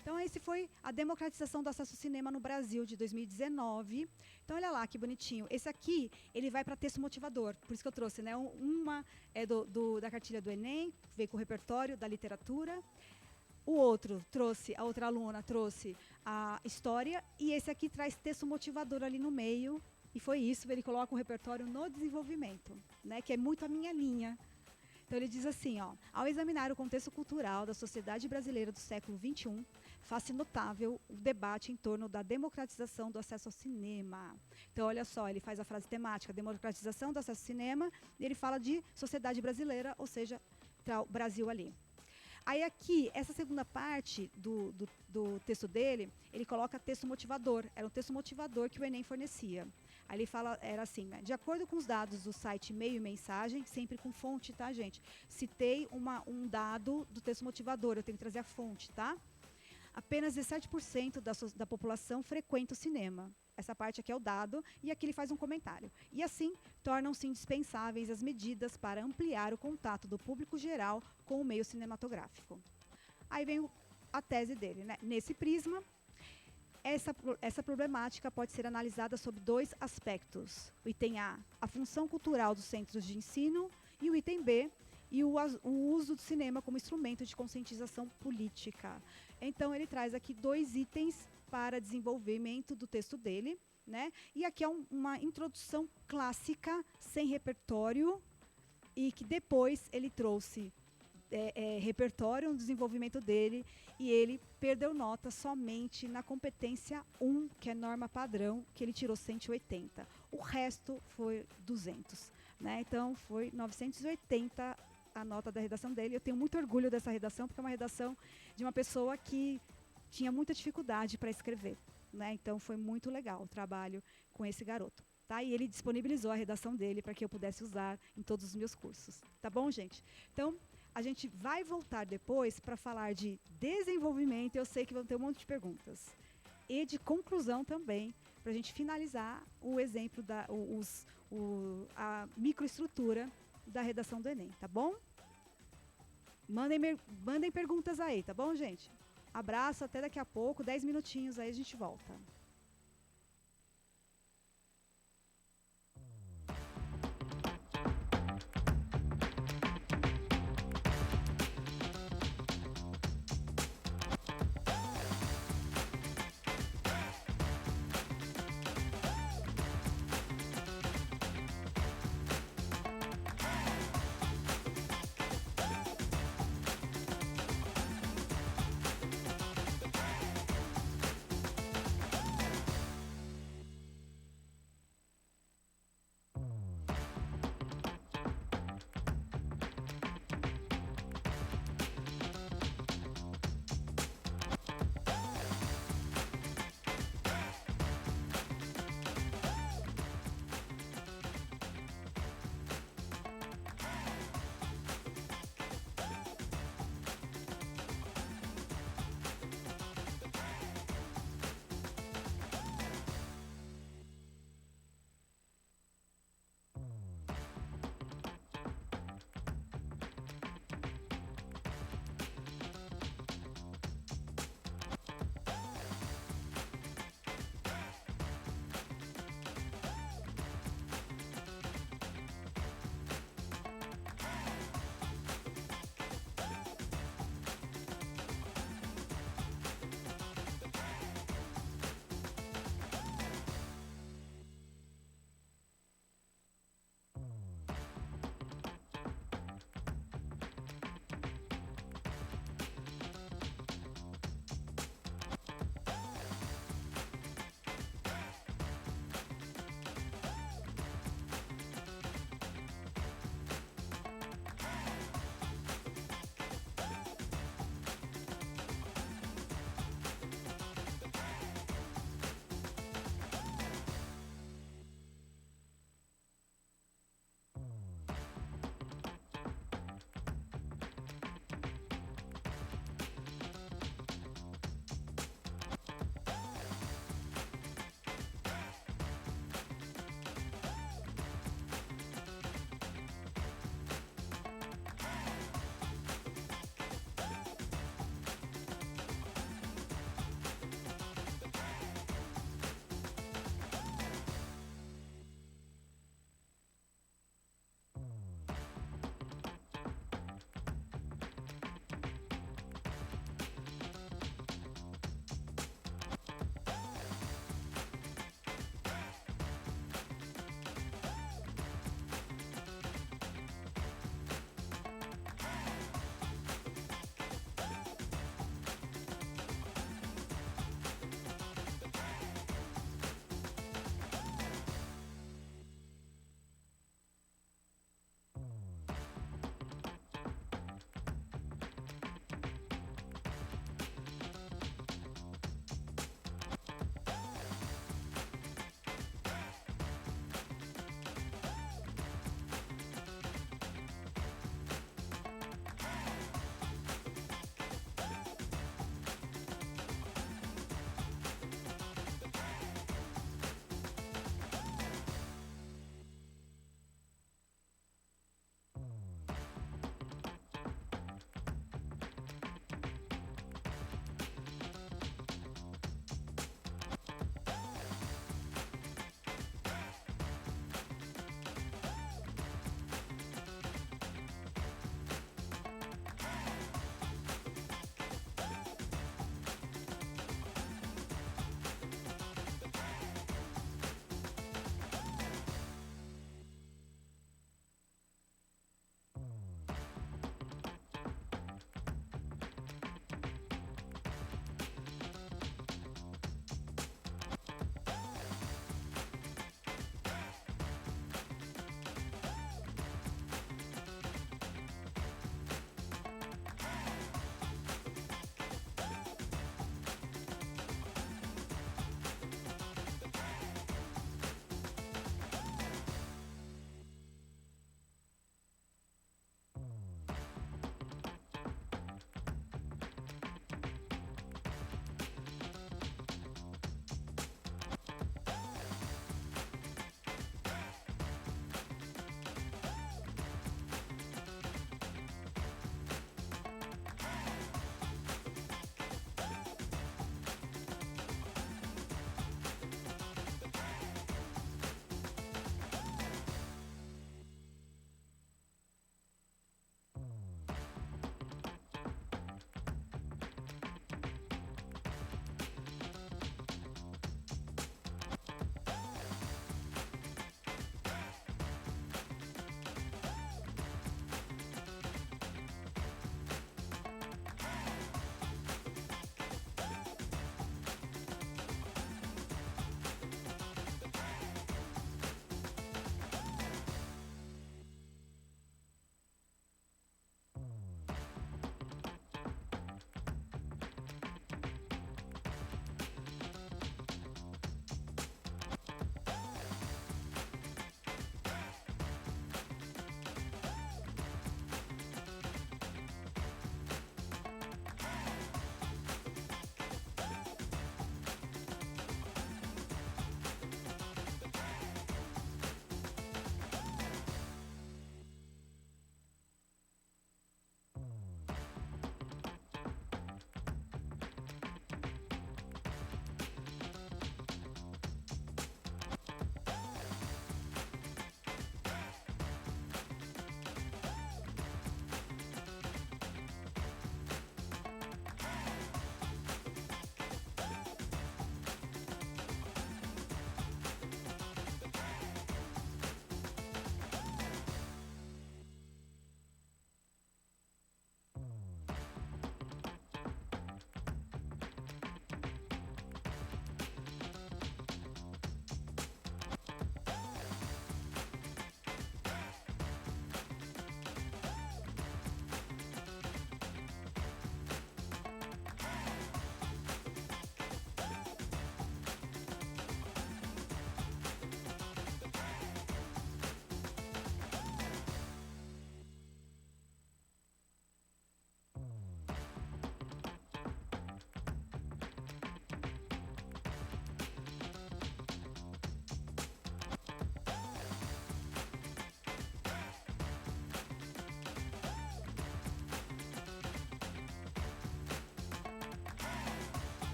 Então, esse foi a democratização do acesso ao cinema no Brasil, de 2019. Então, olha lá, que bonitinho. Esse aqui, ele vai para texto motivador. Por isso que eu trouxe, né? Uma é da cartilha do Enem, veio com o repertório da literatura. O outro a outra aluna trouxe a história. E esse aqui traz texto motivador ali no meio. E foi isso, ele coloca o repertório no desenvolvimento, né? Que é muito a minha linha. Então, ele diz assim, ó: ao examinar o contexto cultural da sociedade brasileira do século XXI, faz-se notável o debate em torno da democratização do acesso ao cinema. Então, olha só, ele faz a frase temática, democratização do acesso ao cinema, e ele fala de sociedade brasileira, ou seja, tá o Brasil ali. Aí aqui, essa segunda parte do texto dele, ele coloca texto motivador. Era um texto motivador que o Enem fornecia. Aí ele fala, era assim, né? De acordo com os dados do site Meio e Mensagem, sempre com fonte, tá, gente? Citei um dado do texto motivador, eu tenho que trazer a fonte, tá? Apenas 17% da população frequenta o cinema. Essa parte aqui é o dado, e aqui ele faz um comentário. E assim, tornam-se indispensáveis as medidas para ampliar o contato do público geral com o meio cinematográfico. Aí vem a tese dele, né? Nesse prisma, essa problemática pode ser analisada sob dois aspectos. O item A função cultural dos centros de ensino, e o item B, o uso do cinema como instrumento de conscientização política. Então, ele traz aqui 2 itens para desenvolvimento do texto dele, né? E aqui é uma introdução clássica, sem repertório, e que depois ele trouxe repertório no desenvolvimento dele, e ele perdeu nota somente na competência 1, que é norma padrão, que ele tirou 180. O resto foi 200. Né? Então, foi 980 a nota da redação dele. Eu tenho muito orgulho dessa redação, porque é uma redação de uma pessoa que tinha muita dificuldade para escrever. Né? Então, foi muito legal o trabalho com esse garoto. Tá? E ele disponibilizou a redação dele para que eu pudesse usar em todos os meus cursos. Tá bom, gente? Então, a gente vai voltar depois para falar de desenvolvimento. Eu sei que vão ter um monte de perguntas. E de conclusão também, para a gente finalizar o exemplo, a microestrutura da redação do Enem, tá bom? Mandem perguntas aí, tá bom, gente? Abraço, até daqui a pouco, 10 minutinhos aí a gente volta.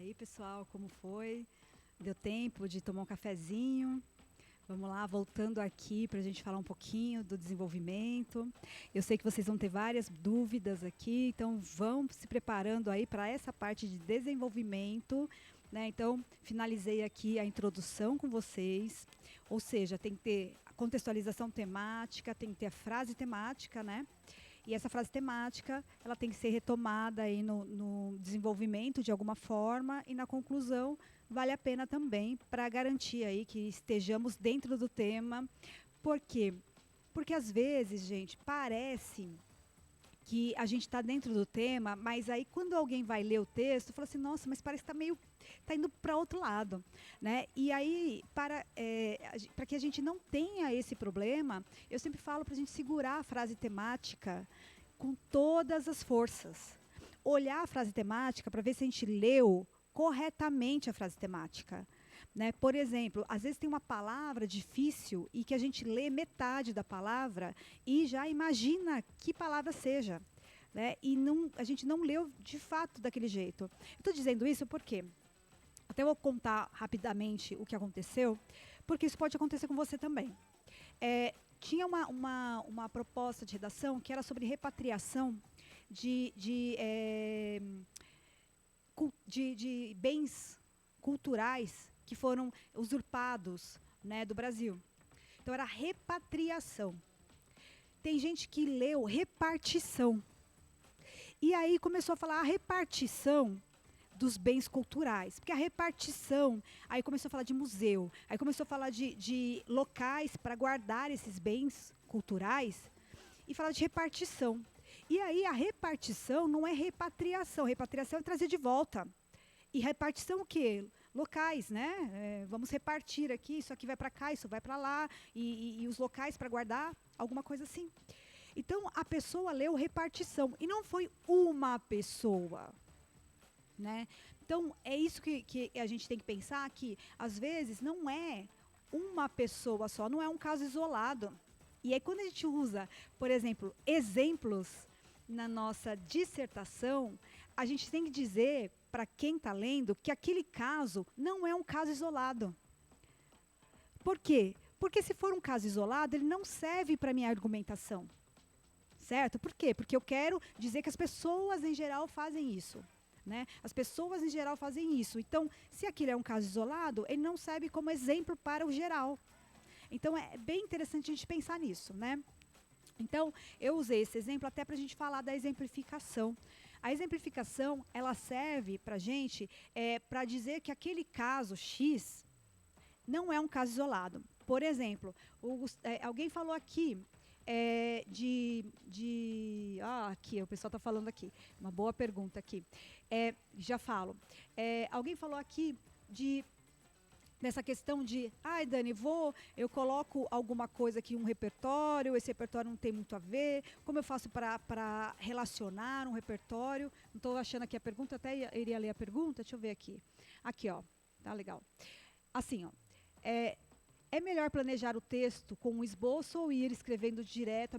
aí, pessoal, como foi? Deu tempo de tomar um cafezinho? Vamos lá, voltando aqui para a gente falar um pouquinho do desenvolvimento. Eu sei que vocês vão ter várias dúvidas aqui, então vão se preparando aí para essa parte de desenvolvimento, né? Então, finalizei aqui a introdução com vocês, ou seja, tem que ter a contextualização temática, tem que ter a frase temática, né? E essa frase temática, ela tem que ser retomada aí no desenvolvimento de alguma forma e na conclusão vale a pena também para garantir aí que estejamos dentro do tema. Por quê? Porque às vezes, gente, parece que a gente está dentro do tema, mas aí quando alguém vai ler o texto, fala assim, nossa, mas parece que está indo para outro lado, né? E aí, para que a gente não tenha esse problema, eu sempre falo para a gente segurar a frase temática com todas as forças. Olhar a frase temática para ver se a gente leu corretamente a frase temática. Né? Por exemplo, às vezes tem uma palavra difícil e que a gente lê metade da palavra e já imagina que palavra seja. Né? E a gente não leu de fato daquele jeito. Estou dizendo isso porque, até vou contar rapidamente o que aconteceu, porque isso pode acontecer com você também. Tinha uma proposta de redação que era sobre repatriação de bens culturais que foram usurpados, né, do Brasil. Então, era repatriação. Tem gente que leu repartição. E aí começou a falar a repartição dos bens culturais. Porque a repartição, aí começou a falar de museu, aí começou a falar de locais para guardar esses bens culturais e falar de repartição. E aí a repartição não é repatriação. Repatriação é trazer de volta. E repartição o quê? Locais, né? Vamos repartir aqui, isso aqui vai para cá, isso vai para lá, e os locais para guardar, alguma coisa assim. Então, a pessoa leu repartição, e não foi uma pessoa. Né? Então, é isso que a gente tem que pensar, que às vezes não é uma pessoa só, não é um caso isolado. E aí, quando a gente usa, por exemplo, exemplos na nossa dissertação, a gente tem que dizer para quem está lendo que aquele caso não é um caso isolado. Por quê? Porque se for um caso isolado, ele não serve para a minha argumentação. Certo? Por quê? Porque eu quero dizer que as pessoas em geral fazem isso. Né? As pessoas em geral fazem isso. Então, se aquilo é um caso isolado, ele não serve como exemplo para o geral. Então, é bem interessante a gente pensar nisso. Né? Então, eu usei esse exemplo até para a gente falar da exemplificação. A exemplificação, ela serve para a gente para dizer que aquele caso X não é um caso isolado. Por exemplo, alguém falou aqui aqui, o pessoal está falando aqui. Uma boa pergunta aqui. Já falo. Alguém falou aqui dessa questão de, Dani, eu coloco alguma coisa aqui, um repertório, esse repertório não tem muito a ver, como eu faço para relacionar um repertório? Não estou achando aqui a pergunta, até iria ler a pergunta, deixa eu ver aqui. Aqui, ó, tá legal. Assim, ó, é melhor planejar o texto com um esboço ou ir escrevendo direto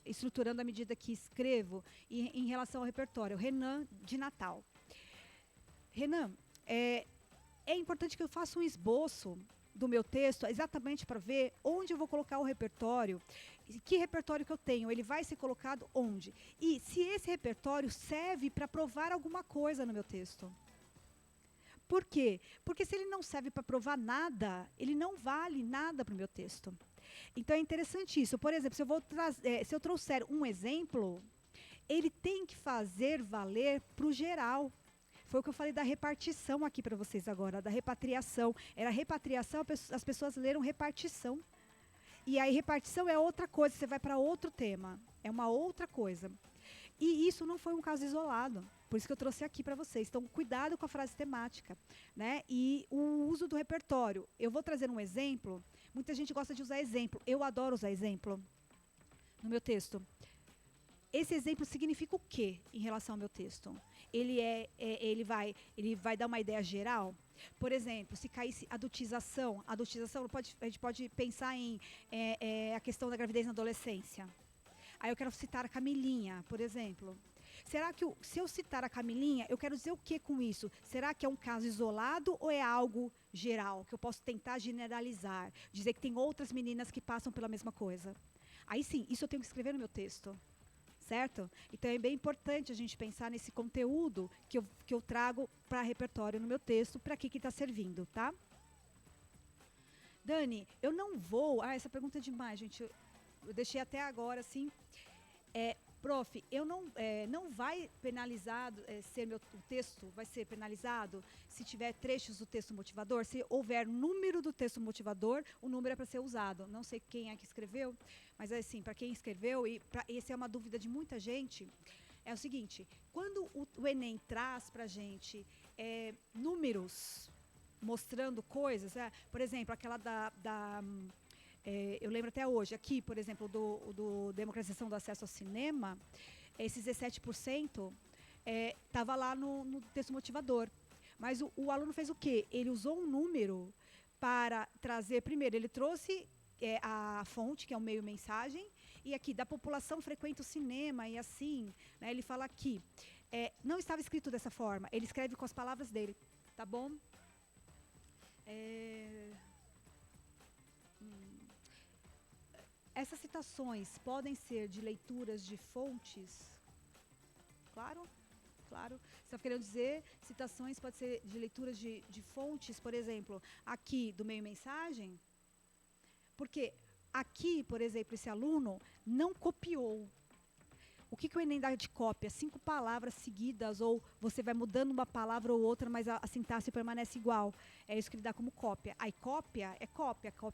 estruturando à medida que escrevo em relação ao repertório? Renan, de Natal. Renan, é importante que eu faça um esboço do meu texto exatamente para ver onde eu vou colocar o repertório, que repertório que eu tenho, ele vai ser colocado onde. E se esse repertório serve para provar alguma coisa no meu texto. Por quê? Porque se ele não serve para provar nada, ele não vale nada para o meu texto. Então é interessante isso. Por exemplo, se eu trouxer um exemplo, ele tem que fazer valer para o geral. Foi o que eu falei da repartição aqui para vocês agora, da repatriação. Era repatriação, as pessoas leram repartição. E aí repartição é outra coisa, você vai para outro tema. É uma outra coisa. E isso não foi um caso isolado. Por isso que eu trouxe aqui para vocês. Então, cuidado com a frase temática. Né? E o uso do repertório. Eu vou trazer um exemplo. Muita gente gosta de usar exemplo. Eu adoro usar exemplo no meu texto. Esse exemplo significa o quê em relação ao meu texto? Ele vai dar uma ideia geral? Por exemplo, se caísse adultização, a gente pode pensar em a questão da gravidez na adolescência. Aí eu quero citar a Camilinha, por exemplo. Será que, se eu citar a Camilinha, eu quero dizer o que com isso? Será que é um caso isolado ou é algo geral, que eu posso tentar generalizar, dizer que tem outras meninas que passam pela mesma coisa? Aí sim, isso eu tenho que escrever no meu texto, certo? Então é bem importante a gente pensar nesse conteúdo que eu trago para repertório no meu texto, para que está servindo, tá? Dani, eu não vou... Ah, essa pergunta é demais, gente. Eu deixei até agora, assim... Prof, eu não vai penalizado ser o texto vai ser penalizado se tiver trechos do texto motivador, se houver número do texto motivador, o número é para ser usado. Não sei quem é que escreveu, mas é assim, para quem escreveu, essa é uma dúvida de muita gente, é o seguinte, quando o Enem traz para a gente números mostrando coisas, por exemplo, aquela eu lembro até hoje, aqui, por exemplo, do democratização do acesso ao cinema, esses 17% estava lá no texto motivador. Mas o aluno fez o quê? Ele usou um número para trazer, primeiro, ele trouxe a fonte, que é o meio mensagem, e aqui, da população frequenta o cinema, e assim, né, ele fala aqui, não estava escrito dessa forma, ele escreve com as palavras dele, tá bom? Essas citações podem ser de leituras de fontes? Claro, claro. Você está querendo dizer, citações podem ser de leituras de fontes, por exemplo, aqui do meio mensagem? Porque aqui, por exemplo, esse aluno não copiou. O que o Enem dá de cópia? 5 palavras seguidas, ou você vai mudando uma palavra ou outra, mas a sintaxe permanece igual. É isso que ele dá como cópia. Aí cópia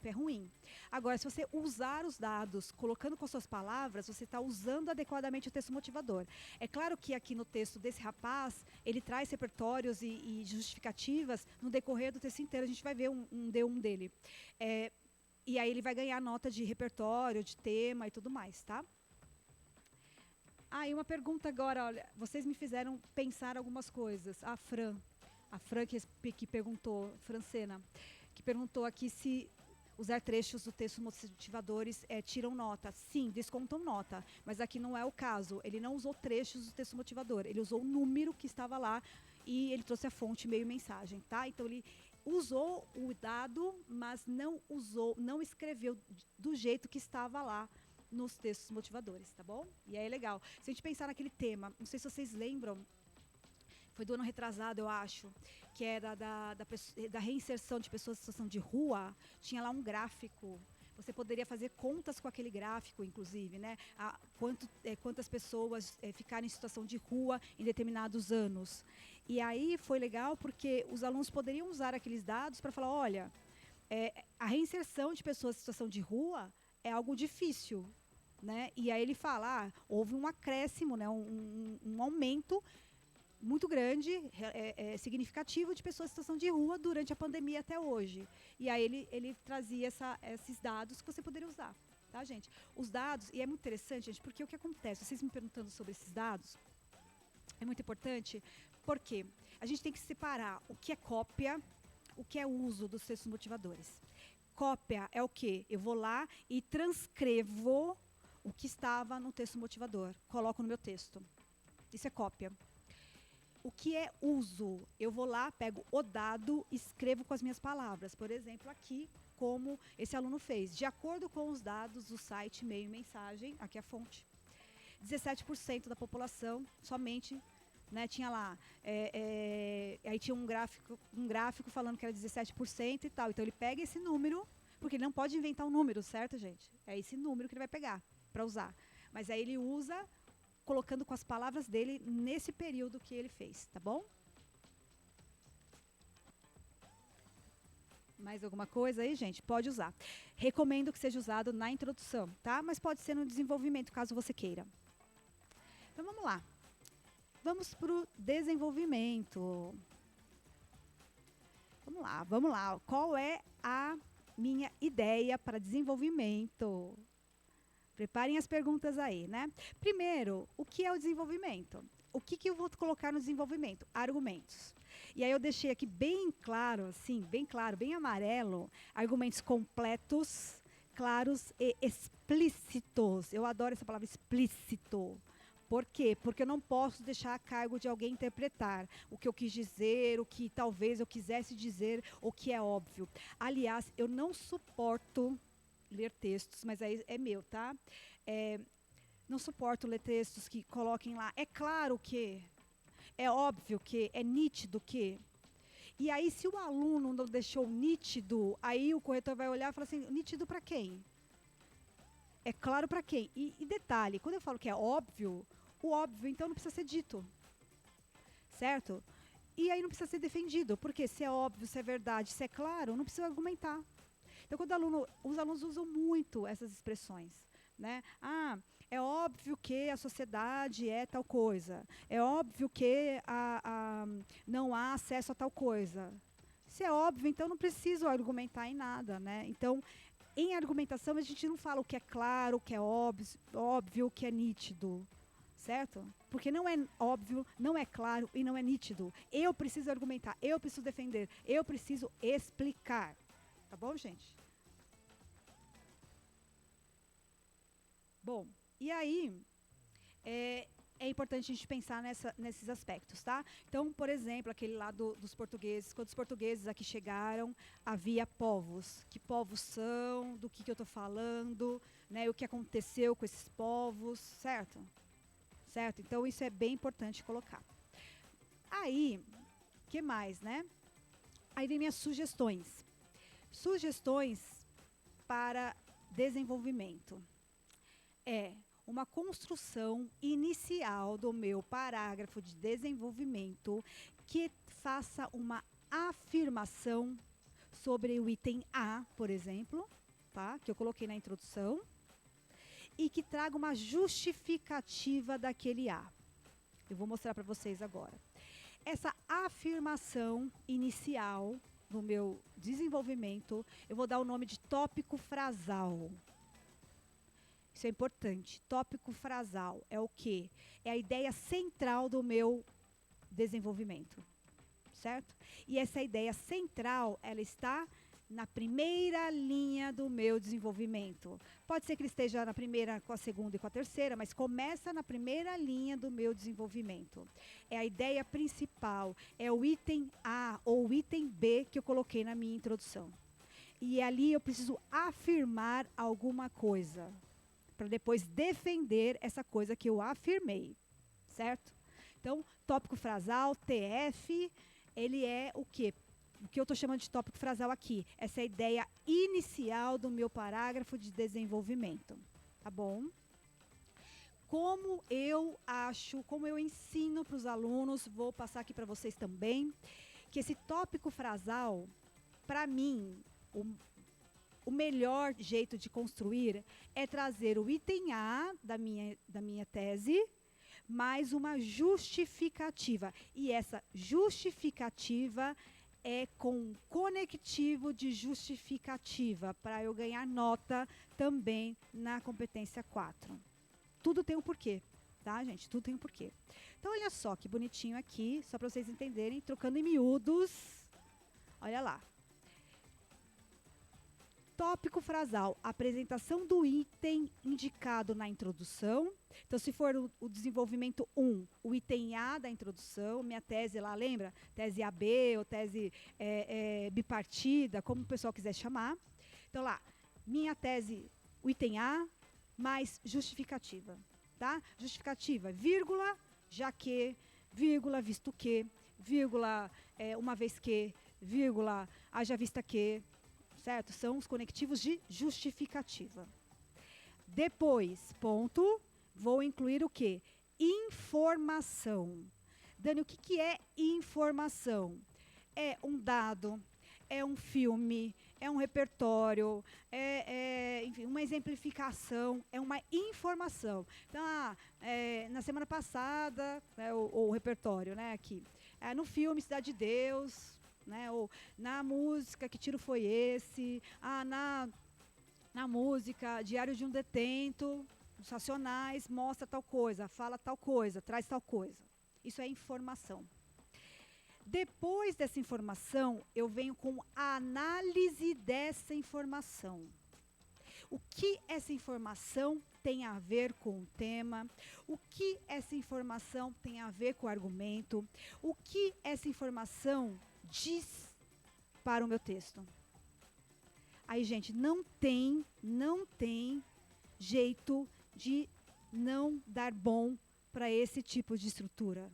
é ruim. Agora, se você usar os dados, colocando com as suas palavras, você está usando adequadamente o texto motivador. É claro que aqui no texto desse rapaz, ele traz repertórios e justificativas no decorrer do texto inteiro. A gente vai ver um D1 dele. E aí ele vai ganhar nota de repertório, de tema e tudo mais, tá? E uma pergunta agora, olha, vocês me fizeram pensar algumas coisas. A Fran que perguntou, Francena, que perguntou aqui se usar trechos do texto motivadores tiram nota. Sim, descontam nota, mas aqui não é o caso. Ele não usou trechos do texto motivador, ele usou o número que estava lá e ele trouxe a fonte meio mensagem, tá? Então ele usou o dado, mas não escreveu do jeito que estava lá nos textos motivadores, tá bom? E aí é legal. Se a gente pensar naquele tema, não sei se vocês lembram, foi do ano retrasado, eu acho, que era da reinserção de pessoas em situação de rua, tinha lá um gráfico. Você poderia fazer contas com aquele gráfico, inclusive, né? Quantas pessoas ficaram em situação de rua em determinados anos. E aí foi legal porque os alunos poderiam usar aqueles dados para falar, olha, a reinserção de pessoas em situação de rua é algo difícil, né? E aí ele fala, houve um acréscimo, né? um aumento muito grande, significativo de pessoas em situação de rua durante a pandemia até hoje. E aí ele trazia esses dados que você poderia usar, tá, gente? Os dados, e é muito interessante, gente, porque o que acontece, vocês me perguntando sobre esses dados, é muito importante, porque a gente tem que separar o que é cópia, o que é uso dos textos motivadores. Cópia é o quê? Eu vou lá e transcrevo o que estava no texto motivador, coloco no meu texto. Isso é cópia. O que é uso? Eu vou lá, pego o dado, escrevo com as minhas palavras. Por exemplo, aqui, como esse aluno fez. De acordo com os dados do site Meio e Mensagem, aqui é a fonte, 17% da população somente, né, tinha lá, aí tinha um gráfico falando que era 17% e tal. Então ele pega esse número, porque ele não pode inventar um número, certo, gente? É esse número que ele vai pegar para usar. Mas aí ele usa colocando com as palavras dele nesse período que ele fez, tá bom? Mais alguma coisa aí, gente? Pode usar. Recomendo que seja usado na introdução, tá? Mas pode ser no desenvolvimento, caso você queira. Então vamos lá. Vamos para o desenvolvimento. Vamos lá. Qual é a minha ideia para desenvolvimento? Preparem as perguntas aí, né? Primeiro, o que é o desenvolvimento? O que eu vou colocar no desenvolvimento? Argumentos. E aí eu deixei aqui bem claro, assim, bem claro, bem amarelo, argumentos completos, claros e explícitos. Eu adoro essa palavra explícito. Por quê? Porque eu não posso deixar a cargo de alguém interpretar o que eu quis dizer, o que talvez eu quisesse dizer, o que é óbvio. Aliás, eu não suporto ler textos, mas aí é meu, tá? Não suporto ler textos que coloquem lá, é claro que, é óbvio que, é nítido que. E aí, se o aluno não deixou nítido, aí o corretor vai olhar e falar assim, nítido para quem? É claro para quem? E detalhe, quando eu falo que é óbvio, o óbvio, então, não precisa ser dito. Certo? E aí não precisa ser defendido, porque se é óbvio, se é verdade, se é claro, não precisa argumentar. Então, quando os alunos usam muito essas expressões, né? É óbvio que a sociedade é tal coisa. É óbvio que não há acesso a tal coisa. Se é óbvio, então não preciso argumentar em nada, né? Então, em argumentação, a gente não fala o que é claro, o que é óbvio, o que é nítido, certo? Porque não é óbvio, não é claro e não é nítido. Eu preciso argumentar, eu preciso defender, eu preciso explicar. Tá bom, gente? Bom, e aí, é importante a gente pensar nesses aspectos, tá? Então, por exemplo, aquele lá dos portugueses, quando os portugueses aqui chegaram, havia povos. Que povos são, do que eu estou falando, né? O que aconteceu com esses povos, certo? Certo? Então, isso é bem importante colocar. Aí, o que mais, né? Aí vem minhas sugestões. Sugestões para desenvolvimento. Uma construção inicial do meu parágrafo de desenvolvimento que faça uma afirmação sobre o item A, por exemplo, tá? Que eu coloquei na introdução, e que traga uma justificativa daquele A. Eu vou mostrar para vocês agora. Essa afirmação inicial do meu desenvolvimento, eu vou dar o nome de tópico frasal. Isso é importante. Tópico frasal é o quê? É a ideia central do meu desenvolvimento, certo? E essa ideia central, ela está na primeira linha do meu desenvolvimento. Pode ser que ele esteja na primeira, com a segunda e com a terceira, mas começa na primeira linha do meu desenvolvimento. É a ideia principal, é o item A ou o item B que eu coloquei na minha introdução. E ali eu preciso afirmar alguma coisa, para depois defender essa coisa que eu afirmei, certo? Então, tópico frasal, TF, ele é o quê? O que eu estou chamando de tópico frasal aqui? Essa é a ideia inicial do meu parágrafo de desenvolvimento, tá bom? Como eu ensino para os alunos, vou passar aqui para vocês também, que esse tópico frasal, para mim, o melhor jeito de construir é trazer o item A da minha tese, mais uma justificativa. E essa justificativa é com conectivo de justificativa, para eu ganhar nota também na competência 4. Tudo tem um porquê, tá, gente? Tudo tem um porquê. Então, olha só que bonitinho aqui, só para vocês entenderem, trocando em miúdos. Olha lá. Tópico frasal, apresentação do item indicado na introdução. Então, se for o desenvolvimento 1, o item A da introdução, minha tese lá, lembra? Tese AB ou tese bipartida, como o pessoal quiser chamar. Então, lá, minha tese, o item A, mais justificativa, tá? Justificativa, vírgula, já que, vírgula, visto que, vírgula, uma vez que, vírgula, haja vista que, certo? São os conectivos de justificativa. Depois, ponto, vou incluir o quê? Informação. Dani, o que é informação? É um dado, é um filme, é um repertório, enfim, uma exemplificação, é uma informação. Então, na semana passada, o repertório, né, aqui, no filme Cidade de Deus, né, ou na música, que tiro foi esse? Na música, Diário de um Detento, os Racionais, mostra tal coisa, fala tal coisa, traz tal coisa. Isso é informação. Depois dessa informação, eu venho com a análise dessa informação. o que essa informação tem a ver com o tema, o que essa informação tem a ver com o argumento, o que essa informação diz para o meu texto. Aí, gente, não tem jeito de não dar bom para esse tipo de estrutura.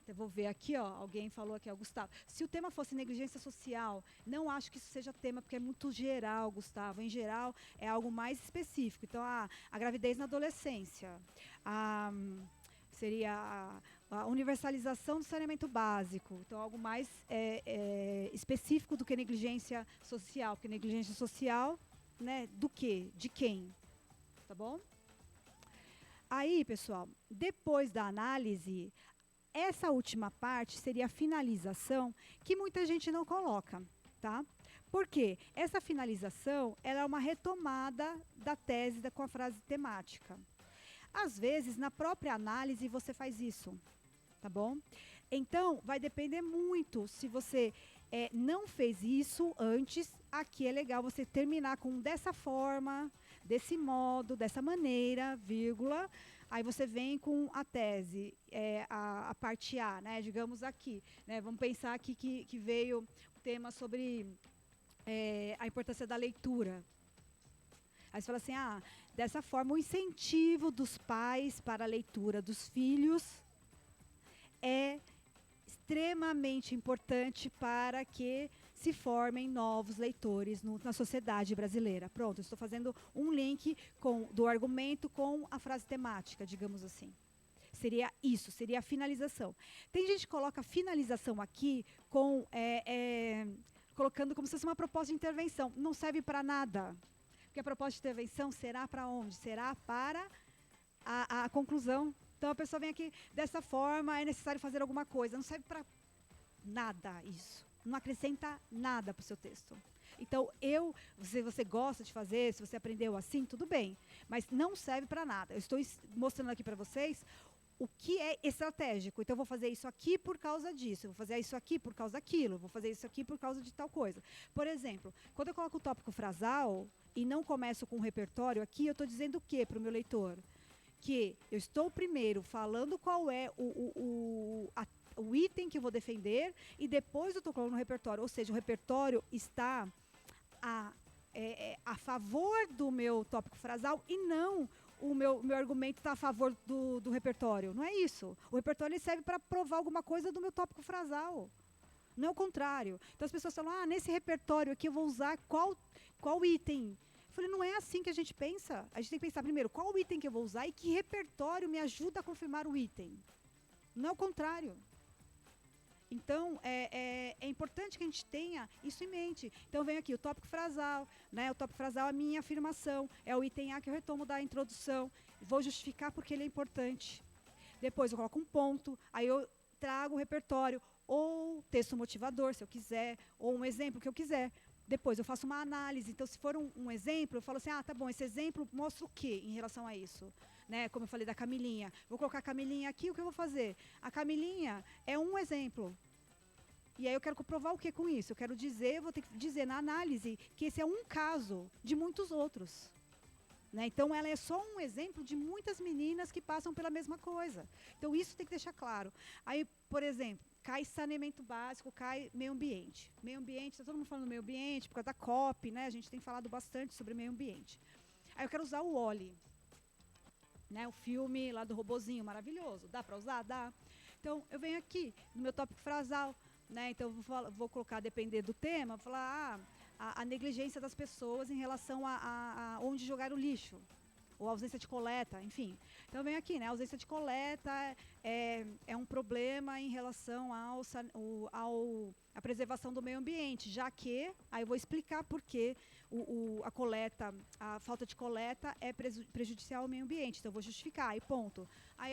Eu vou ver aqui, ó, alguém falou aqui, ó, Gustavo. Se o tema fosse negligência social, não acho que isso seja tema, porque é muito geral, Gustavo. Em geral, é algo mais específico. Então, a gravidez na adolescência, seria a universalização do saneamento básico. Então, algo mais específico do que negligência social. Porque negligência social, né, do quê? De quem? Tá bom? Aí, pessoal, depois da análise, essa última parte seria a finalização, que muita gente não coloca, tá? Por quê? Essa finalização, ela é uma retomada da tese com a frase temática. Às vezes, na própria análise, você faz isso, tá bom? Então, vai depender muito. Se você não fez isso antes, aqui é legal você terminar com dessa forma, desse modo, dessa maneira, vírgula. Aí você vem com a tese, a parte A, né? Digamos aqui, né? Vamos pensar aqui que veio o tema sobre a importância da leitura. Aí você fala assim, dessa forma, o incentivo dos pais para a leitura dos filhos é extremamente importante para que se formem novos leitores na sociedade brasileira. Pronto, estou fazendo um link do argumento com a frase temática, digamos assim. Seria isso, seria a finalização. Tem gente que coloca a finalização aqui colocando como se fosse uma proposta de intervenção. Não serve para nada. Porque a proposta de intervenção será para onde? Será para a conclusão. Então, a pessoa vem aqui, dessa forma, é necessário fazer alguma coisa. Não serve para nada isso. Não acrescenta nada para o seu texto. Então, se você gosta de fazer, se você aprendeu assim, tudo bem. Mas não serve para nada. Eu estou mostrando aqui para vocês o que é estratégico. Então, eu vou fazer isso aqui por causa disso. Eu vou fazer isso aqui por causa daquilo. Eu vou fazer isso aqui por causa de tal coisa. Por exemplo, quando eu coloco o tópico frasal e não começo com o repertório aqui, eu estou dizendo o quê para o meu leitor? Que eu estou primeiro falando qual é o item que eu vou defender e depois eu estou colocando no repertório. Ou seja, o repertório está a favor do meu tópico frasal e não o meu argumento está a favor do repertório. Não é isso. O repertório ele serve para provar alguma coisa do meu tópico frasal. Não é o contrário. Então as pessoas falam, nesse repertório aqui eu vou usar qual item? Eu falei, não é assim que a gente pensa. A gente tem que pensar primeiro, qual o item que eu vou usar e que repertório me ajuda a confirmar o item. Não é o contrário. Então, é importante que a gente tenha isso em mente. Então, vem aqui o tópico frasal, né? O tópico frasal é a minha afirmação, é o item A que eu retomo da introdução. Vou justificar porque ele é importante. Depois, eu coloco um ponto, aí eu trago o repertório, ou texto motivador, se eu quiser, ou um exemplo que eu quiser. Depois eu faço uma análise. Então, se for um exemplo, eu falo assim, tá bom, esse exemplo mostra o quê em relação a isso? Né? Como eu falei da Camilinha. Vou colocar a Camilinha aqui, o que eu vou fazer? A Camilinha é um exemplo. E aí eu quero comprovar o que com isso? Vou ter que dizer na análise que esse é um caso de muitos outros. Né? Então, ela é só um exemplo de muitas meninas que passam pela mesma coisa. Então, isso tem que deixar claro. Aí, por exemplo, cai saneamento básico, cai meio ambiente. Meio ambiente, está todo mundo falando do meio ambiente, por causa da COP, né? A gente tem falado bastante sobre meio ambiente. Aí eu quero usar o Wall-E, né? O filme lá do robozinho, maravilhoso. Dá para usar? Dá. Então, eu venho aqui no meu tópico frasal, né? Então, vou colocar, depender do tema, vou falar, a negligência das pessoas em relação a onde jogar o lixo, ou a ausência de coleta, enfim. Então, vem aqui, né? A ausência de coleta é um problema em relação à preservação do meio ambiente, já que, aí eu vou explicar por que a coleta, a falta de coleta é prejudicial ao meio ambiente. Então, eu vou justificar, aí ponto. Aí,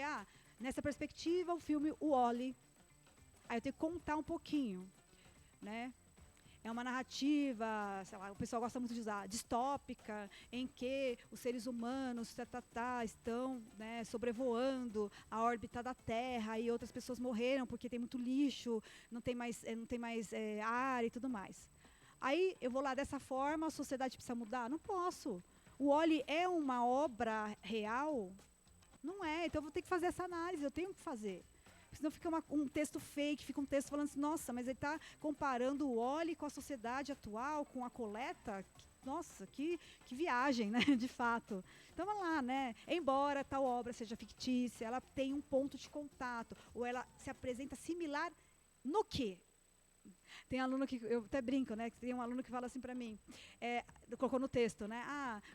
nessa perspectiva, o filme Wall-E, aí eu tenho que contar um pouquinho, né? É uma narrativa, sei lá, o pessoal gosta muito de usar, distópica, em que os seres humanos estão, né, sobrevoando a órbita da Terra e outras pessoas morreram porque tem muito lixo, não tem mais ar e tudo mais. Aí eu vou lá dessa forma, a sociedade precisa mudar? Não posso. O Wall-E é uma obra real? Não é. Então eu vou ter que fazer essa análise, eu tenho que fazer. Senão fica um texto fake, fica um texto falando assim, nossa, mas ele está comparando o Wall-E com a sociedade atual, com a coleta. Nossa, que viagem, né, de fato. Então, vamos lá, né? Embora tal obra seja fictícia, ela tem um ponto de contato, ou ela se apresenta similar no quê? Tem aluno que, eu até brinco, né? Tem um aluno que fala assim para mim, colocou no texto, né?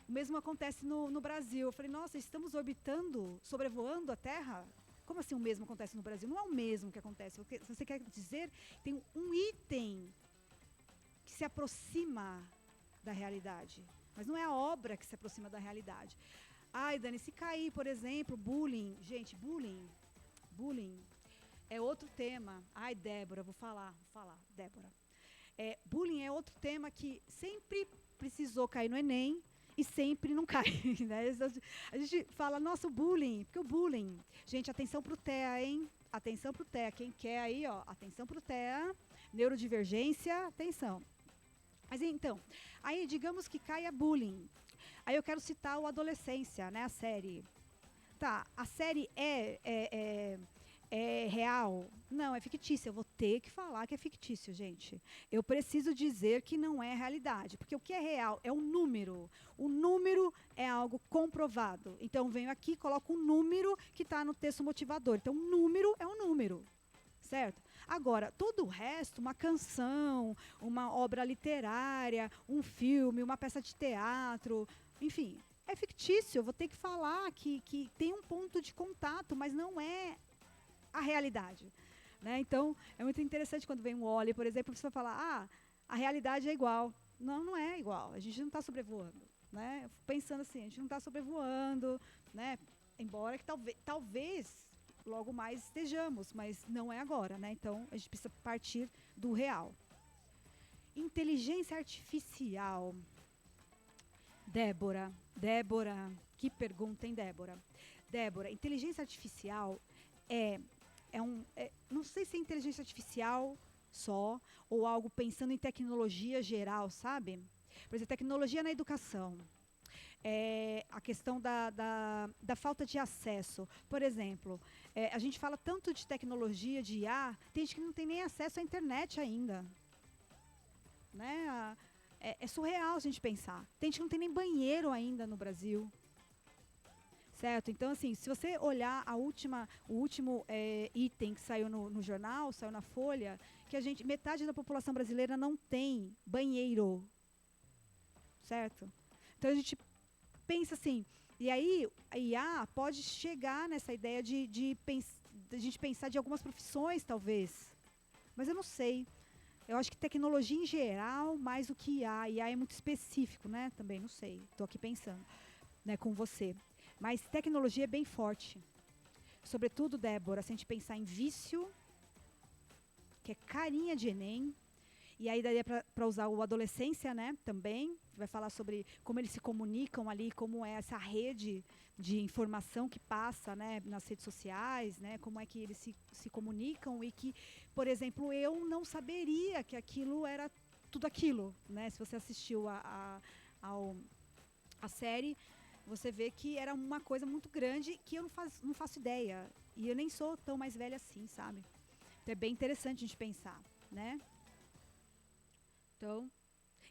O mesmo acontece no Brasil. Eu falei, nossa, estamos orbitando, sobrevoando a Terra? Como assim o mesmo acontece no Brasil? Não é o mesmo que acontece. Você quer dizer que tem um item que se aproxima da realidade, mas não é a obra que se aproxima da realidade. Ai, Dani, se cair, por exemplo, bullying. Gente, bullying é outro tema. Ai, Débora, vou falar, Débora. Bullying é outro tema que sempre precisou cair no Enem e sempre não cai. Né? A gente fala, nossa, o bullying, porque o bullying... Gente, atenção pro TEA, hein? Atenção pro TEA. Quem quer aí, ó, atenção pro TEA. Neurodivergência, atenção. Mas então, aí digamos que caia bullying. Aí eu quero citar o Adolescência, né, a série. Tá, a série é real? Não, é fictícia. Eu vou ter que falar que é fictício, gente. Eu preciso dizer que não é realidade. Porque o que é real é um número. O número é algo comprovado. Então, eu venho aqui e coloco um número que está no texto motivador. Então, um número é um número. Certo? Agora, todo o resto, uma canção, uma obra literária, um filme, uma peça de teatro, enfim, é fictício. Eu vou ter que falar que tem um ponto de contato, mas não é a realidade. Né? Então, é muito interessante quando vem um Wall-E, por exemplo, você vai falar, a realidade é igual. Não, não é igual. A gente não está sobrevoando. Né? Eu fico pensando assim, a gente não está sobrevoando, né? Embora que talvez logo mais estejamos, mas não é agora, né? Então, a gente precisa partir do real. Inteligência artificial. Débora, que pergunta, hein, Débora? Débora, inteligência artificial não sei se é inteligência artificial só, ou algo pensando em tecnologia geral, sabe? Por exemplo, tecnologia na educação. A questão da falta de acesso. Por exemplo, a gente fala tanto de tecnologia, de IA, tem gente que não tem nem acesso à internet ainda. Né? É surreal a gente pensar. Tem gente que não tem nem banheiro ainda no Brasil. Certo? Então, assim, se você olhar o último item que saiu no jornal, saiu na Folha, que metade da população brasileira não tem banheiro. Certo? Então, a gente pensa assim, e aí a IA pode chegar nessa ideia de a gente pensar de algumas profissões, talvez. Mas eu não sei. Eu acho que tecnologia em geral, mais do que IA. IA é muito específico, né? Também, não sei. Estou aqui pensando, né, com você. Mas tecnologia é bem forte. Sobretudo, Débora, se a gente pensar em vício, que é carinha de Enem, e aí daria para usar o Adolescência, né, também, vai falar sobre como eles se comunicam ali, como é essa rede de informação que passa, né, nas redes sociais, né, como é que eles se comunicam e que, por exemplo, eu não saberia que aquilo era tudo aquilo, né, se você assistiu a série, você vê que era uma coisa muito grande que eu não faço ideia, e eu nem sou tão mais velha assim, sabe? Então é bem interessante a gente pensar, né? Então,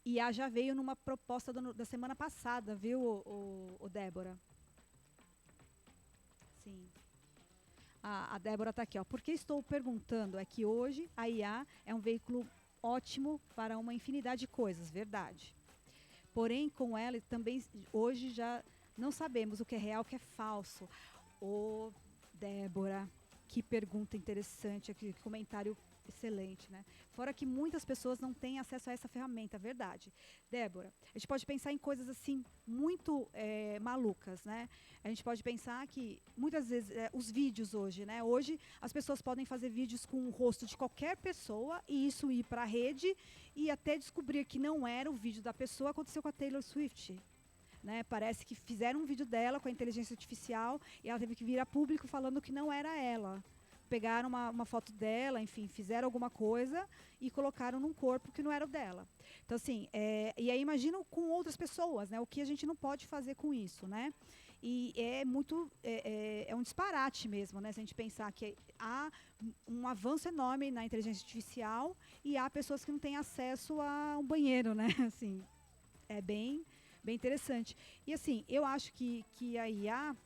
IA já veio numa proposta da semana passada, viu, o Débora? Sim. A Débora está aqui, ó. Por que estou perguntando? É que hoje a IA é um veículo ótimo para uma infinidade de coisas, verdade. Porém, com ela também hoje já não sabemos o que é real, o que é falso. Débora, que pergunta interessante aqui, que comentário excelente, né? Fora que muitas pessoas não têm acesso a essa ferramenta, verdade. Débora, a gente pode pensar em coisas assim muito malucas, né? A gente pode pensar que muitas vezes os vídeos hoje, né? Hoje as pessoas podem fazer vídeos com o rosto de qualquer pessoa e isso ir para a rede e até descobrir que não era o vídeo da pessoa. Aconteceu com a Taylor Swift. Né? Parece que fizeram um vídeo dela com a inteligência artificial e ela teve que vir a público falando que não era ela. pegaram uma foto dela, enfim, fizeram alguma coisa e colocaram num corpo que não era o dela. Então, assim, e aí imagina com outras pessoas, né? O que a gente não pode fazer com isso, né? E é um disparate mesmo, né? Se a gente pensar que há um avanço enorme na inteligência artificial e há pessoas que não têm acesso a um banheiro, né? Assim, é bem interessante. E assim, eu acho que a IA,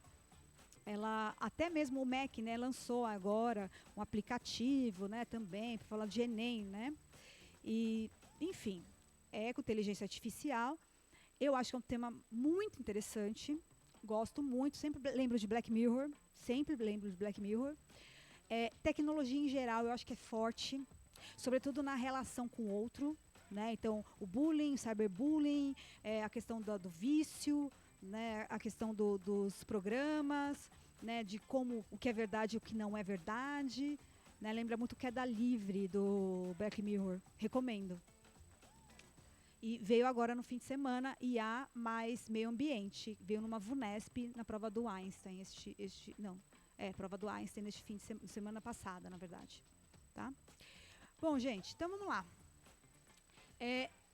ela, até mesmo o MEC, né, lançou agora um aplicativo, né, também, para falar de Enem, né? E, enfim, com inteligência artificial. Eu acho que é um tema muito interessante. Gosto muito, sempre lembro de Black Mirror. Sempre lembro de Black Mirror. Tecnologia em geral, eu acho que é forte, sobretudo na relação com o outro, né? Então, o bullying, o cyberbullying, a questão do vício, né? A questão dos programas, né? De como o que é verdade e o que não é verdade. Né? Lembra muito Queda Livre do Black Mirror. Recomendo. E veio agora no fim de semana IA mais meio ambiente. Veio numa VUNESP na prova do Einstein. Prova do Einstein neste fim de semana passada, na verdade. Tá? Bom, gente, então vamos lá.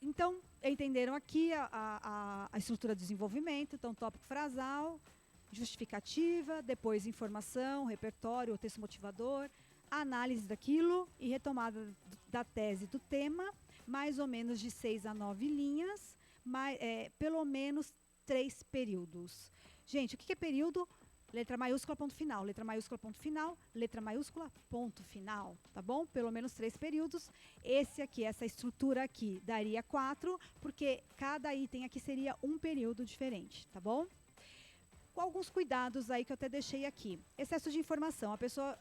Então, entenderam aqui a estrutura do desenvolvimento. Então, tópico frasal, justificativa, depois informação, repertório, o texto motivador, análise daquilo e retomada da tese do tema, mais ou menos de 6 a 9 linhas, pelo menos 3 períodos. Gente, o que é período? Letra maiúscula, ponto final. Letra maiúscula, ponto final. Letra maiúscula, ponto final. Tá bom? Pelo menos 3 períodos. Essa estrutura aqui, daria 4, porque cada item aqui seria um período diferente. Tá bom? Com alguns cuidados aí que eu até deixei aqui. Excesso de informação. A pessoa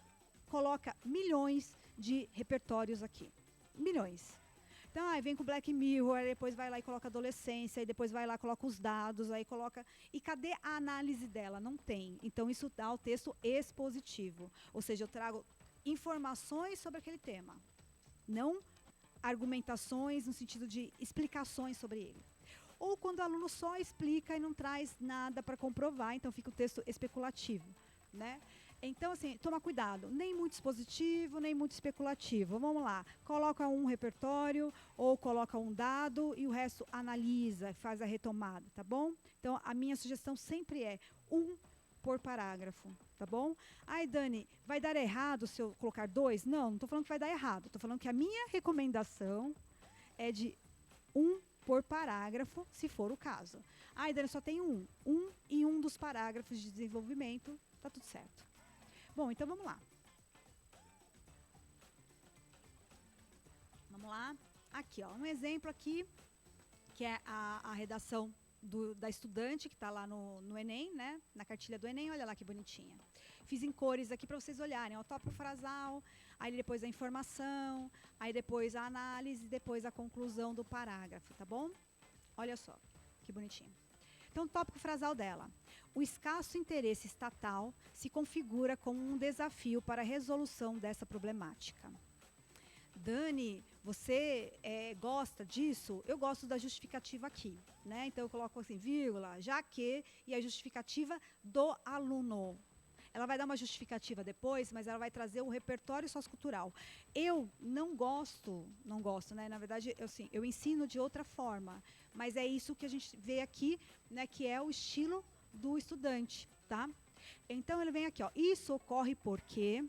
coloca milhões de repertórios aqui. Milhões. Então, vem com Black Mirror, aí depois vai lá e coloca adolescência, aí depois vai lá e coloca os dados, aí coloca... E cadê a análise dela? Não tem. Então, isso dá o texto expositivo. Ou seja, eu trago informações sobre aquele tema. Não argumentações no sentido de explicações sobre ele. Ou quando o aluno só explica e não traz nada para comprovar, então fica o texto especulativo, né? Então, assim, toma cuidado. Nem muito expositivo, nem muito especulativo. Vamos lá. Coloca um repertório ou coloca um dado e o resto analisa, faz a retomada, tá bom? Então, a minha sugestão sempre é 1 por parágrafo, tá bom? Ai, Dani, vai dar errado se eu colocar 2? Não estou falando que vai dar errado. Estou falando que a minha recomendação é de 1 por parágrafo, se for o caso. Ai, Dani, só tem um. E um dos parágrafos de desenvolvimento, tá tudo certo. Bom, então vamos lá. Vamos lá. Aqui, ó, um exemplo aqui, que é a redação da estudante, que está lá no Enem, né? Na cartilha do Enem, olha lá que bonitinha. Fiz em cores aqui para vocês olharem. O tópico frasal, aí depois a informação, aí depois a análise, depois a conclusão do parágrafo, tá bom? Olha só, que bonitinho. Então, o tópico frasal dela. O escasso interesse estatal se configura como um desafio para a resolução dessa problemática. Dani, você gosta disso? Eu gosto da justificativa aqui, né? Então, eu coloco assim, vírgula, já que, e a justificativa do aluno. Ela vai dar uma justificativa depois, mas ela vai trazer o repertório sociocultural. Eu não gosto, né? Na verdade, eu ensino de outra forma, mas é isso que a gente vê aqui, né? Que é o estilo do estudante, tá? Então, ele vem aqui, ó. Isso ocorre porque,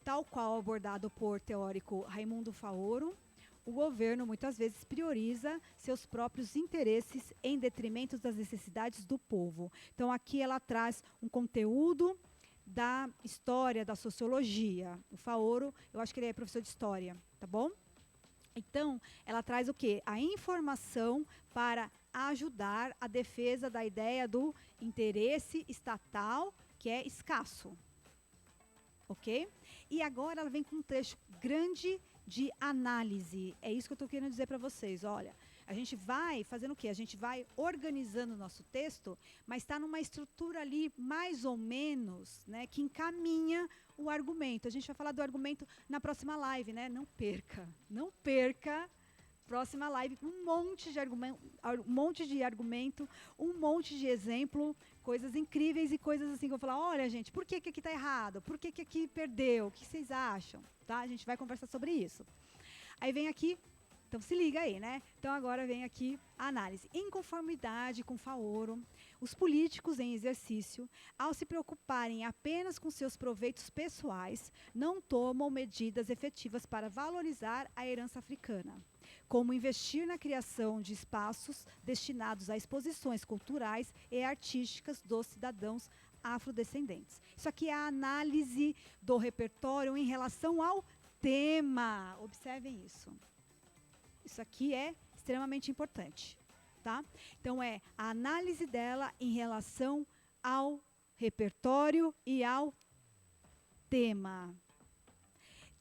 tal qual abordado por teórico Raimundo Faoro, o governo muitas vezes prioriza seus próprios interesses em detrimento das necessidades do povo. Então, aqui ela traz um conteúdo da história, da sociologia. O Faoro, eu acho que ele é professor de história, tá bom? Então, ela traz o quê? A informação para ajudar a defesa da ideia do interesse estatal, que é escasso. Ok? E agora ela vem com um trecho grande de análise. É isso que eu estou querendo dizer para vocês. Olha, a gente vai fazendo o quê? A gente vai organizando o nosso texto, mas está numa estrutura ali, mais ou menos, né, que encaminha o argumento. A gente vai falar do argumento na próxima live, né? Não perca próxima live, um monte de argumento, um monte de exemplo, coisas incríveis e coisas assim que eu vou falar, olha, gente, por que que aqui está errado? Por que que aqui perdeu? O que vocês acham? Tá? A gente vai conversar sobre isso. Aí vem aqui, então se liga aí, né? Então agora vem aqui a análise. Em conformidade com Faoro, os políticos em exercício, ao se preocuparem apenas com seus proveitos pessoais, não tomam medidas efetivas para valorizar a herança africana, como investir na criação de espaços destinados a exposições culturais e artísticas dos cidadãos afrodescendentes. Isso aqui é a análise do repertório em relação ao tema. Observem isso. Isso aqui é extremamente importante, tá? Então, é a análise dela em relação ao repertório e ao tema.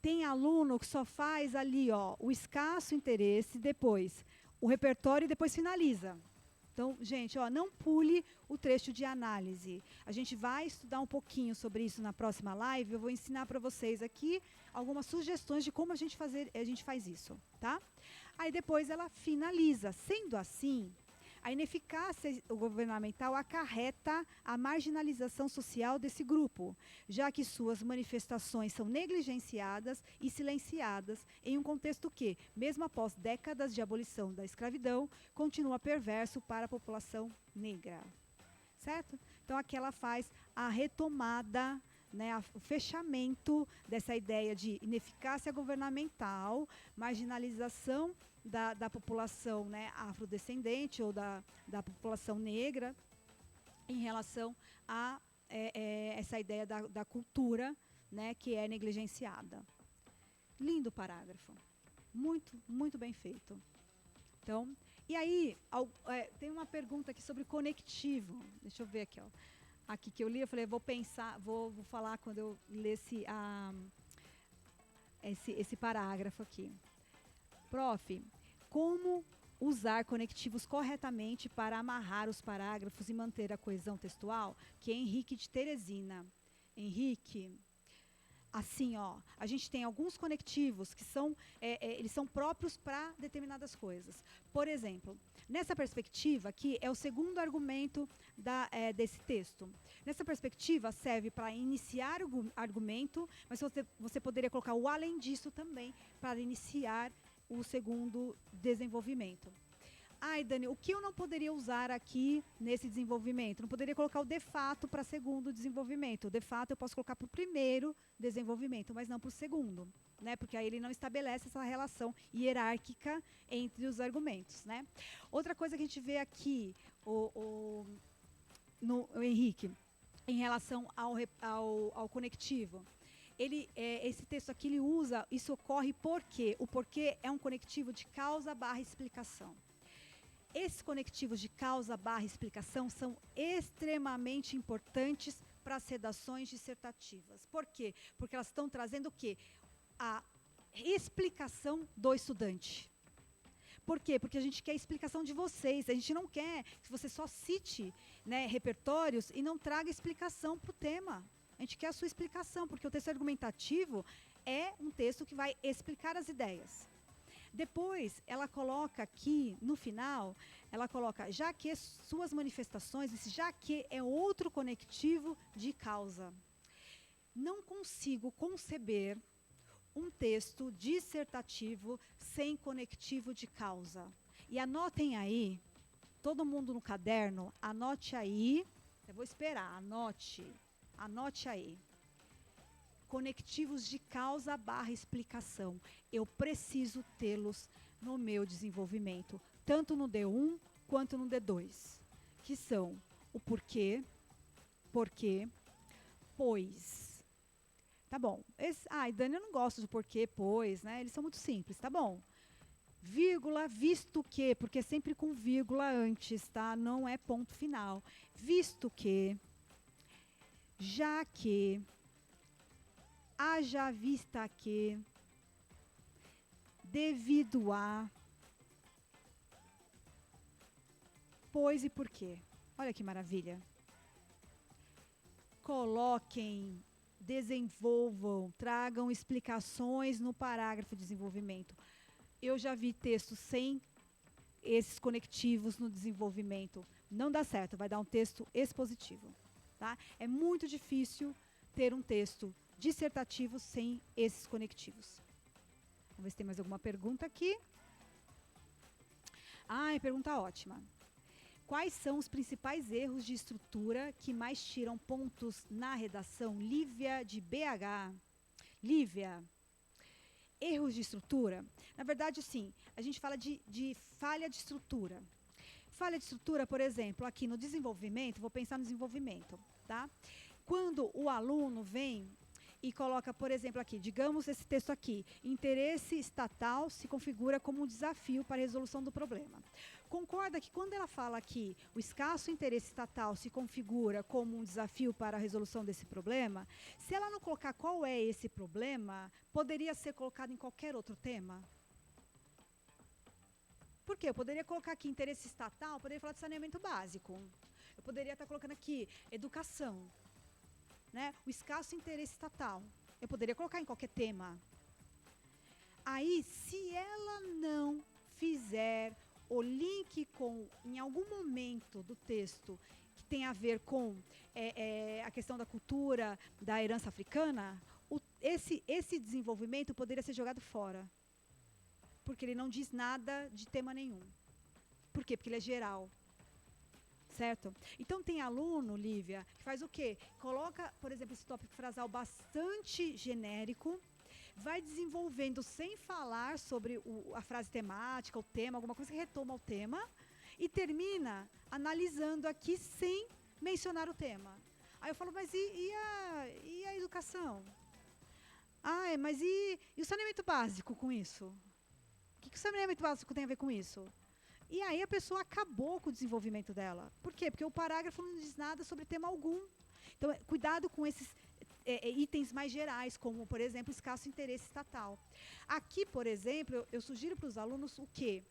Tem aluno que só faz ali, ó, o escasso interesse, depois o repertório e depois finaliza. Então, gente, ó, não pule o trecho de análise. A gente vai estudar um pouquinho sobre isso na próxima live. Eu vou ensinar para vocês aqui algumas sugestões de como a gente faz isso, tá? Aí depois ela finaliza. Sendo assim, a ineficácia governamental acarreta a marginalização social desse grupo, já que suas manifestações são negligenciadas e silenciadas em um contexto que, mesmo após décadas de abolição da escravidão, continua perverso para a população negra. Certo? Então, aqui ela faz a retomada, né, o fechamento dessa ideia de ineficácia governamental, marginalização da população, né, afrodescendente ou da população negra em relação a essa ideia da cultura, né, que é negligenciada. Lindo parágrafo. Muito, muito bem feito. Então, e aí, tem uma pergunta aqui sobre conectivo. Deixa eu ver aqui, ó. Aqui que eu li, eu falei, vou falar quando eu lesse esse parágrafo aqui. Prof, como usar conectivos corretamente para amarrar os parágrafos e manter a coesão textual? Que é Henrique de Teresina. Henrique, assim, ó, a gente tem alguns conectivos que eles são próprios para determinadas coisas. Por exemplo, nessa perspectiva, aqui é o segundo argumento desse texto. Nessa perspectiva, serve para iniciar o argumento, mas você poderia colocar o além disso também para iniciar o segundo desenvolvimento. Ai, Dani, o que eu não poderia usar aqui nesse desenvolvimento? Não poderia colocar o de fato para segundo desenvolvimento. O de fato eu posso colocar para o primeiro desenvolvimento, mas não para o segundo, né? Porque aí ele não estabelece essa relação hierárquica entre os argumentos, né? Outra coisa que a gente vê aqui, no Henrique, em relação ao conectivo. Esse texto aqui, ele usa, isso ocorre porque o porquê é um conectivo de causa / explicação. Esses conectivos de causa / explicação são extremamente importantes para as redações dissertativas. Por quê? Porque elas estão trazendo o quê? A explicação do estudante. Por quê? Porque a gente quer a explicação de vocês. A gente não quer que você só cite, né, repertórios e não traga explicação para o tema. A gente quer a sua explicação, porque o texto argumentativo é um texto que vai explicar as ideias. Depois, ela coloca aqui, no final, ela coloca, já que suas manifestações, esse já que é outro conectivo de causa. Não consigo conceber um texto dissertativo sem conectivo de causa. E anotem aí, todo mundo no caderno, anote aí, eu vou esperar, anote aí. Conectivos de causa / explicação. Eu preciso tê-los no meu desenvolvimento, tanto no D1 quanto no D2, que são o porquê, pois. Tá bom. Dani, eu não gosto do porquê, pois, né? Eles são muito simples, tá bom. Vírgula, visto que, porque é sempre com vírgula antes, tá? Não é ponto final. Visto que, já que, haja vista que, devido a, pois e porquê. Olha que maravilha. Coloquem, desenvolvam, tragam explicações no parágrafo de desenvolvimento. eu já vi textos sem esses conectivos no desenvolvimento. Não dá certo, vai dar um texto expositivo. Tá? É muito difícil ter um texto dissertativo sem esses conectivos. Vamos ver se tem mais alguma pergunta aqui. Pergunta ótima. Quais são os principais erros de estrutura que mais tiram pontos na redação? Lívia, de BH. Lívia, erros de estrutura? Na verdade, sim, a gente fala de falha de estrutura. Falha de estrutura, por exemplo, aqui no desenvolvimento, vou pensar no desenvolvimento, tá? Quando o aluno vem e coloca, por exemplo, aqui, digamos esse texto aqui, interesse estatal se configura como um desafio para a resolução do problema. Concorda que quando ela fala aqui, o escasso interesse estatal se configura como um desafio para a resolução desse problema, se ela não colocar qual é esse problema, poderia ser colocado em qualquer outro tema? Por quê? Eu poderia colocar aqui interesse estatal, poderia falar de saneamento básico. Eu poderia estar colocando aqui educação, né? O escasso interesse estatal. Eu poderia colocar em qualquer tema. Aí, se ela não fizer o link com, em algum momento do texto, que tem a ver com a questão da cultura, da herança africana, esse desenvolvimento poderia ser jogado fora. Porque ele não diz nada de tema nenhum. Por quê? Porque ele é geral. Certo? Então, tem aluno, Lívia, que faz o quê? Coloca, por exemplo, esse tópico frasal bastante genérico, vai desenvolvendo sem falar sobre a frase temática, o tema, alguma coisa que retoma o tema, e termina analisando aqui sem mencionar o tema. Aí eu falo, mas e a educação? Mas e o saneamento básico com isso? O que o saneamento básico tem a ver com isso? E aí a pessoa acabou com o desenvolvimento dela. Por quê? Porque o parágrafo não diz nada sobre tema algum. Então, cuidado com esses itens mais gerais, como, por exemplo, escasso interesse estatal. Aqui, por exemplo, eu sugiro para os alunos o quê?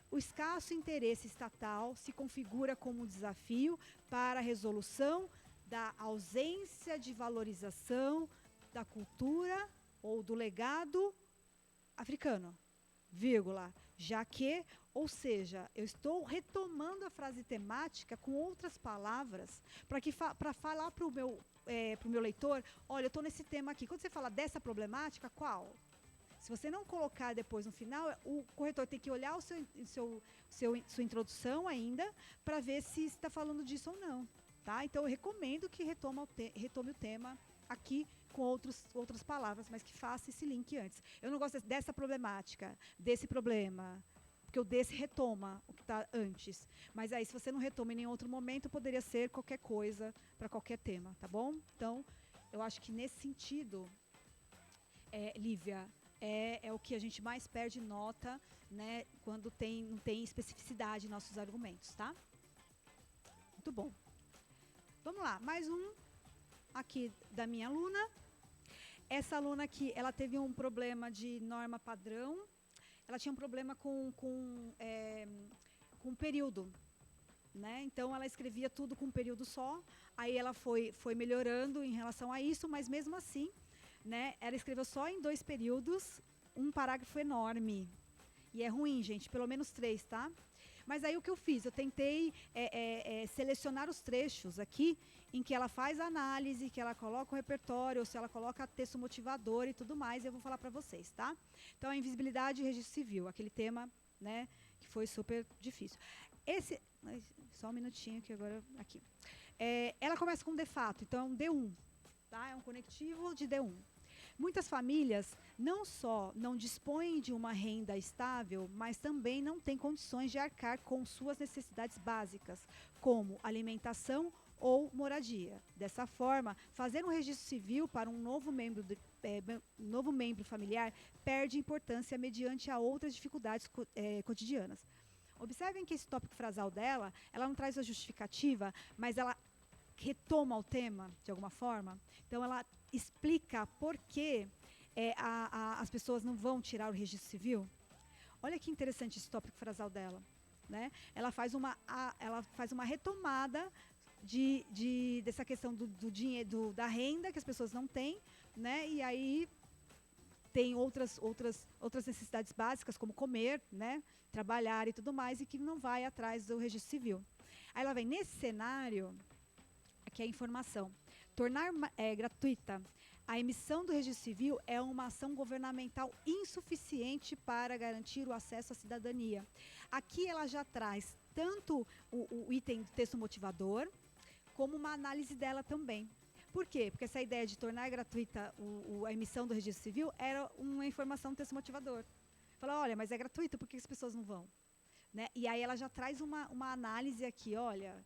O escasso interesse estatal se configura como um desafio para a resolução da ausência de valorização da cultura ou do legado africano, vírgula, já que, ou seja, eu estou retomando a frase temática com outras palavras para falar para o meu leitor, olha, eu estou nesse tema aqui. Quando você fala dessa problemática, qual? Se você não colocar depois no final, o corretor tem que olhar sua introdução ainda para ver se está falando disso ou não. Tá? Então, eu recomendo que retome o tema aqui com outras palavras, mas que faça esse link antes. Eu não gosto dessa problemática, desse problema, porque o desse retoma o que está antes. Mas aí, se você não retoma em nenhum outro momento, poderia ser qualquer coisa para qualquer tema, tá bom? Então, eu acho que nesse sentido, Lívia, é o que a gente mais perde nota, né, quando não tem especificidade em nossos argumentos, tá? Muito bom. Vamos lá, mais um aqui da minha aluna. Essa aluna aqui, ela teve um problema de norma padrão. Ela tinha um problema com período, né? Então, ela escrevia tudo com um período só. Aí, ela foi melhorando em relação a isso, mas mesmo assim, né, ela escreveu só em 2 períodos, um parágrafo enorme. E é ruim, gente, pelo menos 3, tá? Mas aí o que eu fiz? Eu tentei selecionar os trechos aqui em que ela faz a análise, que ela coloca o repertório, ou se ela coloca texto motivador e tudo mais, eu vou falar para vocês, tá? Então, a invisibilidade e registro civil, aquele tema, né, que foi super difícil. Só um minutinho que agora, aqui. Ela começa com defato, então é um D1, tá? É um conectivo de D1. Muitas famílias não só não dispõem de uma renda estável, mas também não têm condições de arcar com suas necessidades básicas, como alimentação ou moradia. Dessa forma, fazer um registro civil para um novo membro familiar perde importância mediante a outras dificuldades cotidianas. Observem que esse tópico frasal dela, ela não traz a justificativa, mas ela retoma o tema, de alguma forma. Então, ela explica por que as pessoas não vão tirar o registro civil. Olha que interessante esse tópico frasal dela, né? Ela faz uma retomada dessa questão do dinheiro, da renda que as pessoas não têm, né? E aí tem outras necessidades básicas, como comer, né, trabalhar e tudo mais, e que não vai atrás do registro civil. Aí ela vem, nesse cenário, aqui é a informação, tornar gratuita a emissão do registro civil é uma ação governamental insuficiente para garantir o acesso à cidadania. Aqui ela já traz tanto o item do texto motivador, como uma análise dela também. Por quê? Porque essa ideia de tornar gratuita a emissão do registro civil era uma informação do texto motivador. Fala, olha, mas é gratuito, por que as pessoas não vão? Né? E aí ela já traz uma análise aqui, olha,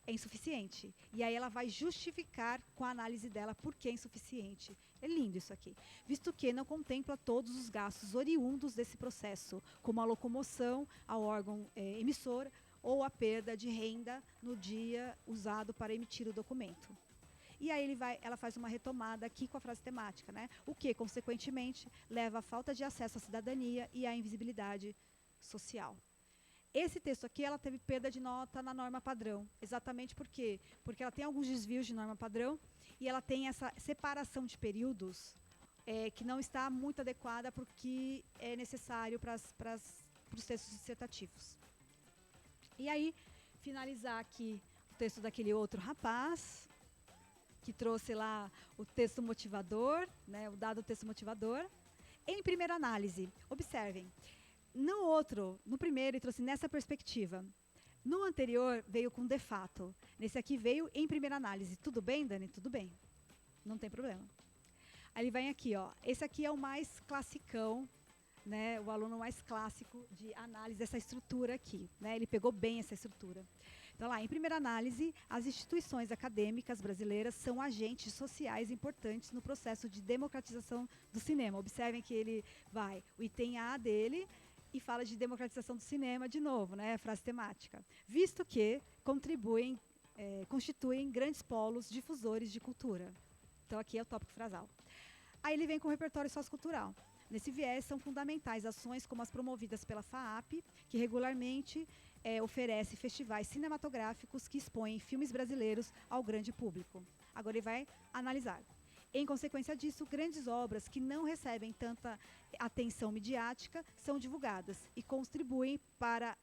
é insuficiente. E aí ela vai justificar com a análise dela por que é insuficiente. É lindo isso aqui. Visto que não contempla todos os gastos oriundos desse processo, como a locomoção ao órgão emissor ou a perda de renda no dia usado para emitir o documento. E aí ela faz uma retomada aqui com a frase temática, né? O que, consequentemente, leva à falta de acesso à cidadania e à invisibilidade social. Esse texto aqui, ela teve perda de nota na norma padrão. Exatamente por quê? Porque ela tem alguns desvios de norma padrão e ela tem essa separação de períodos que não está muito adequada para o que é necessário para os textos dissertativos. E aí, finalizar aqui o texto daquele outro rapaz, que trouxe lá o texto motivador, né, o dado texto motivador. Em primeira análise, observem, no primeiro ele trouxe nessa perspectiva. No anterior veio com de fato. Nesse aqui veio em primeira análise. Tudo bem, Dani? Tudo bem. Não tem problema. Aí ele vem aqui, ó. Esse aqui é o mais classicão, né, o aluno mais clássico de análise dessa estrutura aqui. Né, ele pegou bem essa estrutura. Então, lá, em primeira análise, as instituições acadêmicas brasileiras são agentes sociais importantes no processo de democratização do cinema. Observem que ele vai, o item A dele, e fala de democratização do cinema de novo, né, frase temática. Visto que constituem grandes polos difusores de cultura. Então, aqui é o tópico frasal. Aí ele vem com o repertório sociocultural. Nesse viés, são fundamentais ações como as promovidas pela FAAP, que regularmente oferece festivais cinematográficos que expõem filmes brasileiros ao grande público. Agora ele vai analisar. Em consequência disso, grandes obras que não recebem tanta atenção midiática são divulgadas e contribuem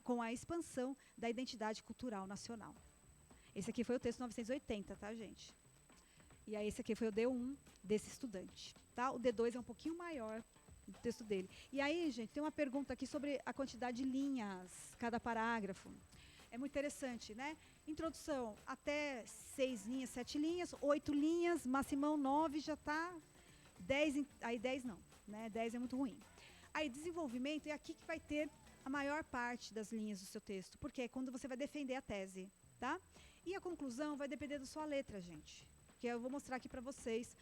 com a expansão da identidade cultural nacional. Esse aqui foi o texto 980, tá, gente? E aí esse aqui foi o D1 desse estudante. Tá? O D2 é um pouquinho maior do texto dele. E aí, gente, tem uma pergunta aqui sobre a quantidade de linhas, cada parágrafo. É muito interessante, né? Introdução, até 6 linhas, 7 linhas, 8 linhas, maximão 9 já está, 10, aí 10 não, né? 10 é muito ruim. Aí, desenvolvimento, é aqui que vai ter a maior parte das linhas do seu texto, porque é quando você vai defender a tese, tá? E a conclusão vai depender da sua letra, gente, que eu vou mostrar aqui para vocês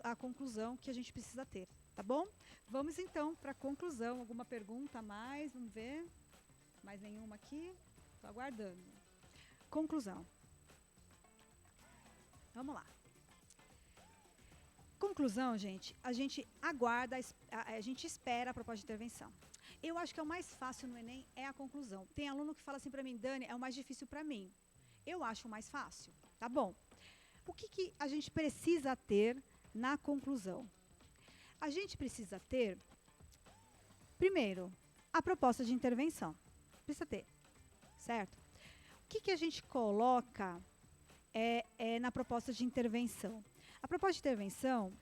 a conclusão que a gente precisa ter, tá bom? Vamos, então, para a conclusão. Alguma pergunta a mais? Vamos ver. Mais nenhuma aqui? Estou aguardando. Conclusão. Vamos lá. Conclusão, gente, a gente aguarda, a gente espera a proposta de intervenção. Eu acho que é o mais fácil no Enem é a conclusão. Tem aluno que fala assim para mim, Dani, é o mais difícil para mim. Eu acho o mais fácil, tá bom? O que a gente precisa ter na conclusão? A gente precisa ter, primeiro, a proposta de intervenção. Precisa ter, certo? O que a gente coloca na proposta de intervenção? A proposta de intervenção,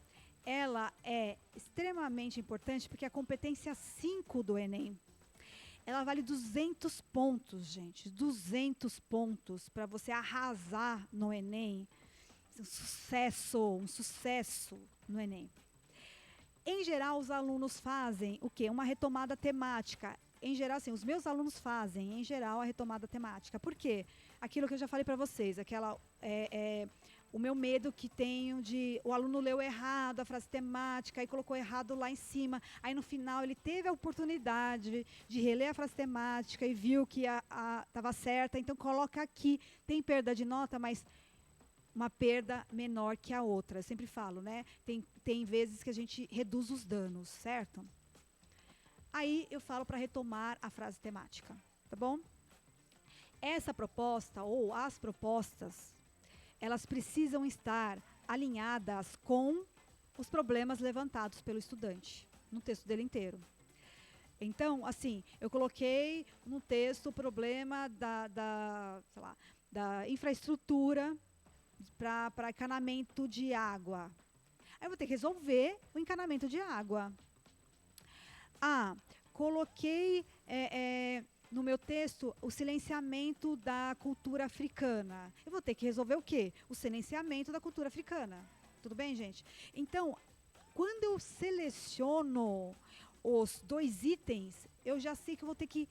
ela é extremamente importante porque a competência 5 do Enem, ela vale 200 pontos, gente. 200 pontos para você arrasar no Enem. Um sucesso no Enem. Em geral, os alunos fazem o quê? Uma retomada temática. Em geral, assim, os meus alunos fazem, em geral, a retomada temática. Por quê? Aquilo que eu já falei para vocês, o meu medo que tenho de o aluno leu errado a frase temática e colocou errado lá em cima. Aí, no final, ele teve a oportunidade de reler a frase temática e viu que estava certa. Então, coloca aqui. Tem perda de nota, mas uma perda menor que a outra. Eu sempre falo, né? Tem vezes que a gente reduz os danos, certo? Aí eu falo para retomar a frase temática, tá bom? Essa proposta, ou as propostas, elas precisam estar alinhadas com os problemas levantados pelo estudante, no texto dele inteiro. Então, assim, eu coloquei no texto o problema sei lá, da infraestrutura para encanamento de água. Aí eu vou ter que resolver o encanamento de água. Coloquei no meu texto o silenciamento da cultura africana. Eu vou ter que resolver o quê? O silenciamento da cultura africana. Tudo bem, gente? Então, quando eu seleciono os 2 itens, eu já sei que eu vou ter que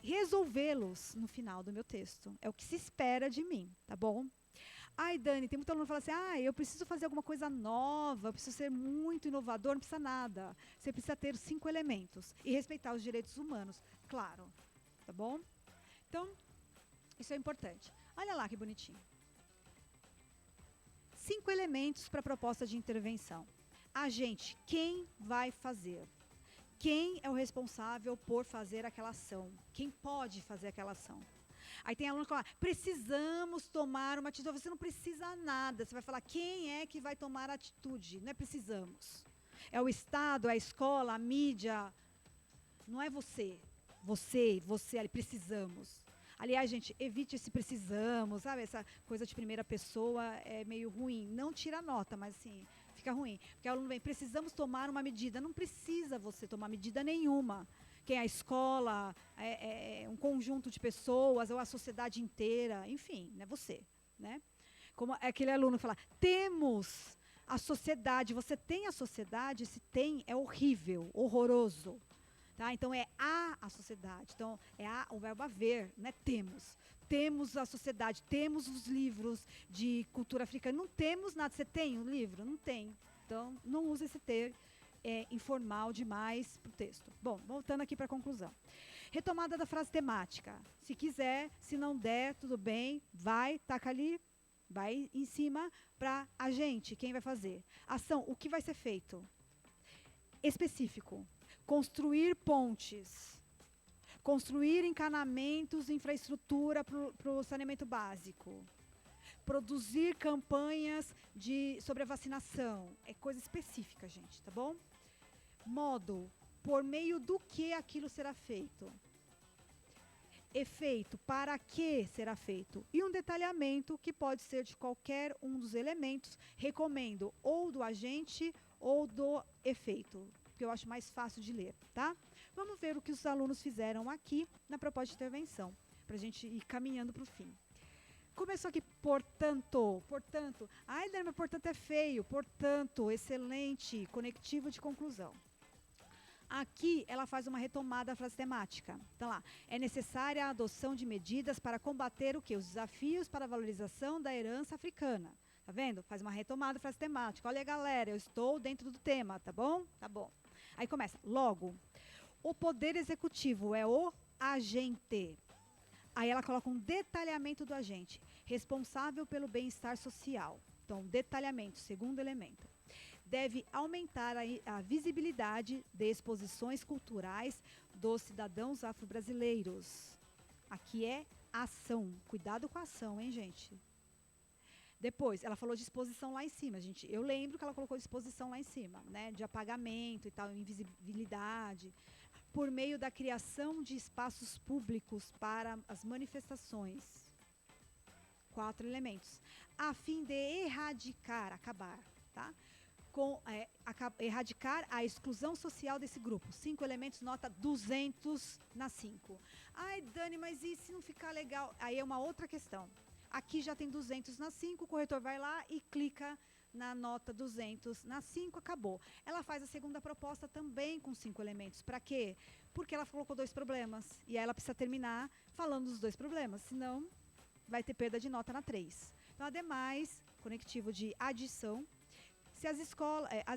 resolvê-los no final do meu texto. É o que se espera de mim, tá bom? Ai, Dani, tem muito aluno que fala assim, eu preciso fazer alguma coisa nova, eu preciso ser muito inovador, não precisa nada. Você precisa ter 5 elementos e respeitar os direitos humanos, claro, tá bom? Então, isso é importante. Olha lá que bonitinho. 5 elementos para a proposta de intervenção. Agente, quem vai fazer? Quem é o responsável por fazer aquela ação? Quem pode fazer aquela ação? Aí tem aluno que fala, precisamos tomar uma atitude. Você não precisa nada. Você vai falar, quem é que vai tomar atitude? Não é precisamos. É o Estado, é a escola, a mídia. Não é você. Você, ali, precisamos. Aliás, gente, evite esse precisamos, sabe? Essa coisa de primeira pessoa é meio ruim. Não tira nota, mas assim, fica ruim. Porque o aluno vem, precisamos tomar uma medida. Não precisa você tomar medida nenhuma. Quem é a escola, um conjunto de pessoas, ou a sociedade inteira, enfim, não é você, né? Como aquele aluno que fala, temos a sociedade, você tem a sociedade, se tem, é horrível, horroroso. Tá? Então, é a sociedade. Então, o verbo haver, né? Temos. Temos a sociedade, temos os livros de cultura africana. Não temos nada. Você tem um livro? Não tem. Então, não use esse ter informal demais para o texto. Bom, voltando aqui para a conclusão. Retomada da frase temática. Se quiser, se não der, tudo bem, vai, taca ali, vai em cima para a gente, quem vai fazer. Ação, o que vai ser feito? Específico. Construir pontes. Construir encanamentos, infraestrutura para o saneamento básico. Produzir campanhas sobre a vacinação. É coisa específica, gente, tá bom? Modo, por meio do que aquilo será feito. Efeito, para que será feito. E um detalhamento que pode ser de qualquer um dos elementos. Recomendo ou do agente ou do efeito, que eu acho mais fácil de ler, tá? Vamos ver o que os alunos fizeram aqui na proposta de intervenção, para a gente ir caminhando para o fim. Começou aqui, portanto. Ai, Dani, mas portanto é feio. Portanto, excelente, conectivo de conclusão. Aqui, ela faz uma retomada da frase temática. Então, lá, é necessária a adoção de medidas para combater o quê? Os desafios para a valorização da herança africana. Tá vendo? Faz uma retomada da frase temática. Olha, galera, eu estou dentro do tema, tá bom? Tá bom. Aí começa, logo, o poder executivo é o agente. Aí ela coloca um detalhamento do agente, responsável pelo bem-estar social. Então, detalhamento, segundo elemento. Deve aumentar a visibilidade de exposições culturais dos cidadãos afro-brasileiros. Aqui é ação. Cuidado com a ação, hein, gente? Depois, ela falou de exposição lá em cima, gente. Eu lembro que ela colocou exposição lá em cima, né? De apagamento e tal, invisibilidade. Por meio da criação de espaços públicos para as manifestações. 4 elementos. A fim de erradicar, acabar, tá? Erradicar a exclusão social desse grupo. 5 elementos, nota 200 na 5. Ai, Dani, mas e se não ficar legal? Aí é uma outra questão. Aqui já tem 200 na 5, o corretor vai lá e clica na nota 200 na 5, acabou. Ela faz a segunda proposta também com 5 elementos. Para quê? Porque ela colocou 2 problemas. E aí ela precisa terminar falando dos 2 problemas, senão vai ter perda de nota na 3. Então, ademais, conectivo de adição. Se as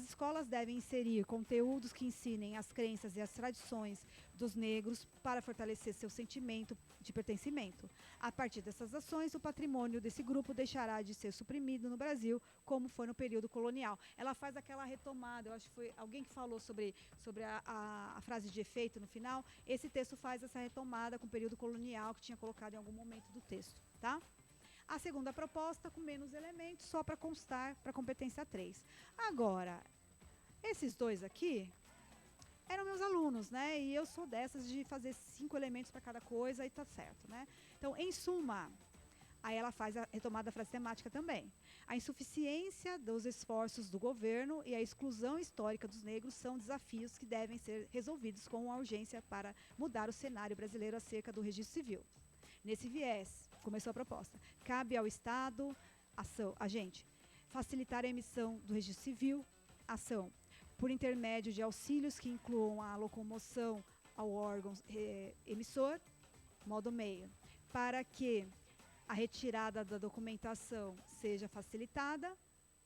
escolas devem inserir conteúdos que ensinem as crenças e as tradições dos negros para fortalecer seu sentimento de pertencimento. A partir dessas ações, o patrimônio desse grupo deixará de ser suprimido no Brasil, como foi no período colonial. Ela faz aquela retomada, eu acho que foi alguém que falou sobre a frase de efeito no final. Esse texto faz essa retomada com o período colonial que tinha colocado em algum momento do texto, tá? A segunda proposta com menos elementos, só para constar para a competência 3. Agora, esses dois aqui eram meus alunos, né? E eu sou dessas de fazer 5 elementos para cada coisa e tá certo, né? Então, em suma, aí ela faz a retomada da frase temática também. A insuficiência dos esforços do governo e a exclusão histórica dos negros são desafios que devem ser resolvidos com urgência para mudar o cenário brasileiro acerca do registro civil. Nesse viés, começou a proposta. Cabe ao Estado, agente, facilitar a emissão do registro civil, ação, por intermédio de auxílios que incluam a locomoção ao órgão emissor, modo meio, para que a retirada da documentação seja facilitada,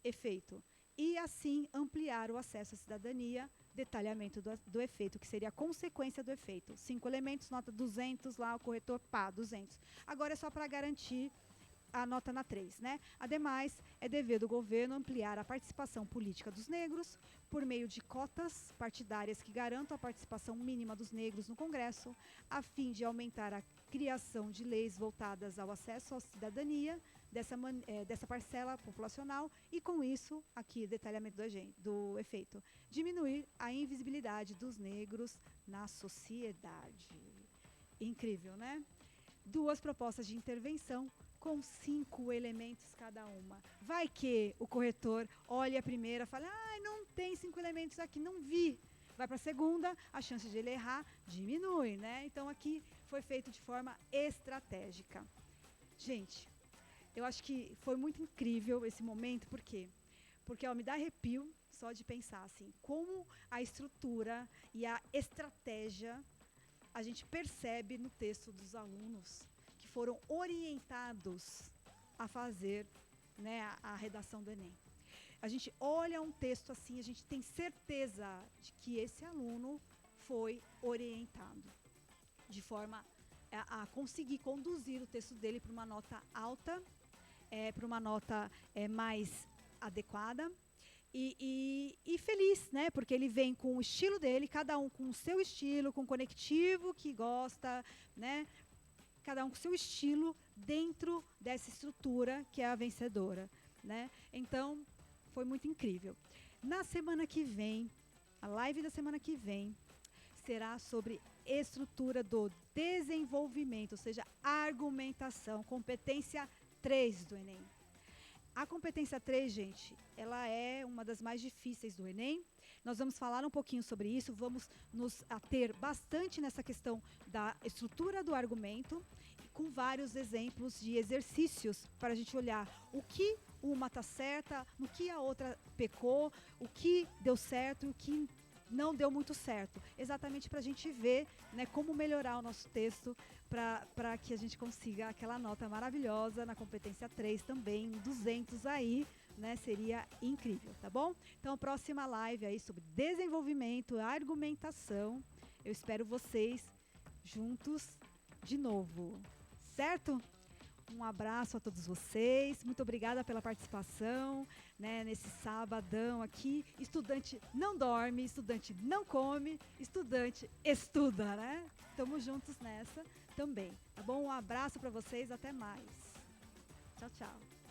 efeito, e assim ampliar o acesso à cidadania, detalhamento do efeito, que seria a consequência do efeito. 5 elementos, nota 200, lá o corretor, 200. Agora é só para garantir a nota na 3, né? Ademais, é dever do governo ampliar a participação política dos negros por meio de cotas partidárias que garantam a participação mínima dos negros no Congresso, a fim de aumentar a criação de leis voltadas ao acesso à cidadania dessa parcela populacional e, com isso, aqui, detalhamento do efeito, diminuir a invisibilidade dos negros na sociedade. Incrível, né? 2 propostas de intervenção com 5 elementos cada uma. Vai que o corretor olha a primeira e fala, não tem 5 elementos aqui, não vi. Vai para a segunda, a chance de ele errar diminui, né? Então, aqui foi feito de forma estratégica. Gente, eu acho que foi muito incrível esse momento, por quê? Porque me dá arrepio só de pensar assim, como a estrutura e a estratégia a gente percebe no texto dos alunos que foram orientados a fazer, né, a redação do Enem. A gente olha um texto assim, a gente tem certeza de que esse aluno foi orientado de forma a conseguir conduzir o texto dele para uma nota alta, para uma nota mais adequada e feliz, né? Porque ele vem com o estilo dele, cada um com o seu estilo, com o conectivo que gosta, né? Cada um com o seu estilo dentro dessa estrutura que é a vencedora, né? Então, foi muito incrível. Na semana que vem, a live da semana que vem, será sobre estrutura do desenvolvimento, ou seja, argumentação, competência 3 do Enem. A competência 3, gente, ela é uma das mais difíceis do Enem. Nós vamos falar um pouquinho sobre isso, vamos nos ater bastante nessa questão da estrutura do argumento, com vários exemplos de exercícios para a gente olhar o que uma está certa, no que a outra pecou, o que deu certo e o que não deu muito certo. Exatamente para a gente ver, né, como melhorar o nosso texto para que a gente consiga aquela nota maravilhosa na competência 3 também, 200 aí, né, seria incrível, tá bom? Então, a próxima live aí sobre desenvolvimento, argumentação, eu espero vocês juntos de novo, certo? Um abraço a todos vocês, muito obrigada pela participação, né, nesse sabadão aqui. Estudante não dorme, estudante não come, estudante estuda, né? Estamos juntos nessa também, tá bom? Um abraço para vocês, até mais. Tchau, tchau.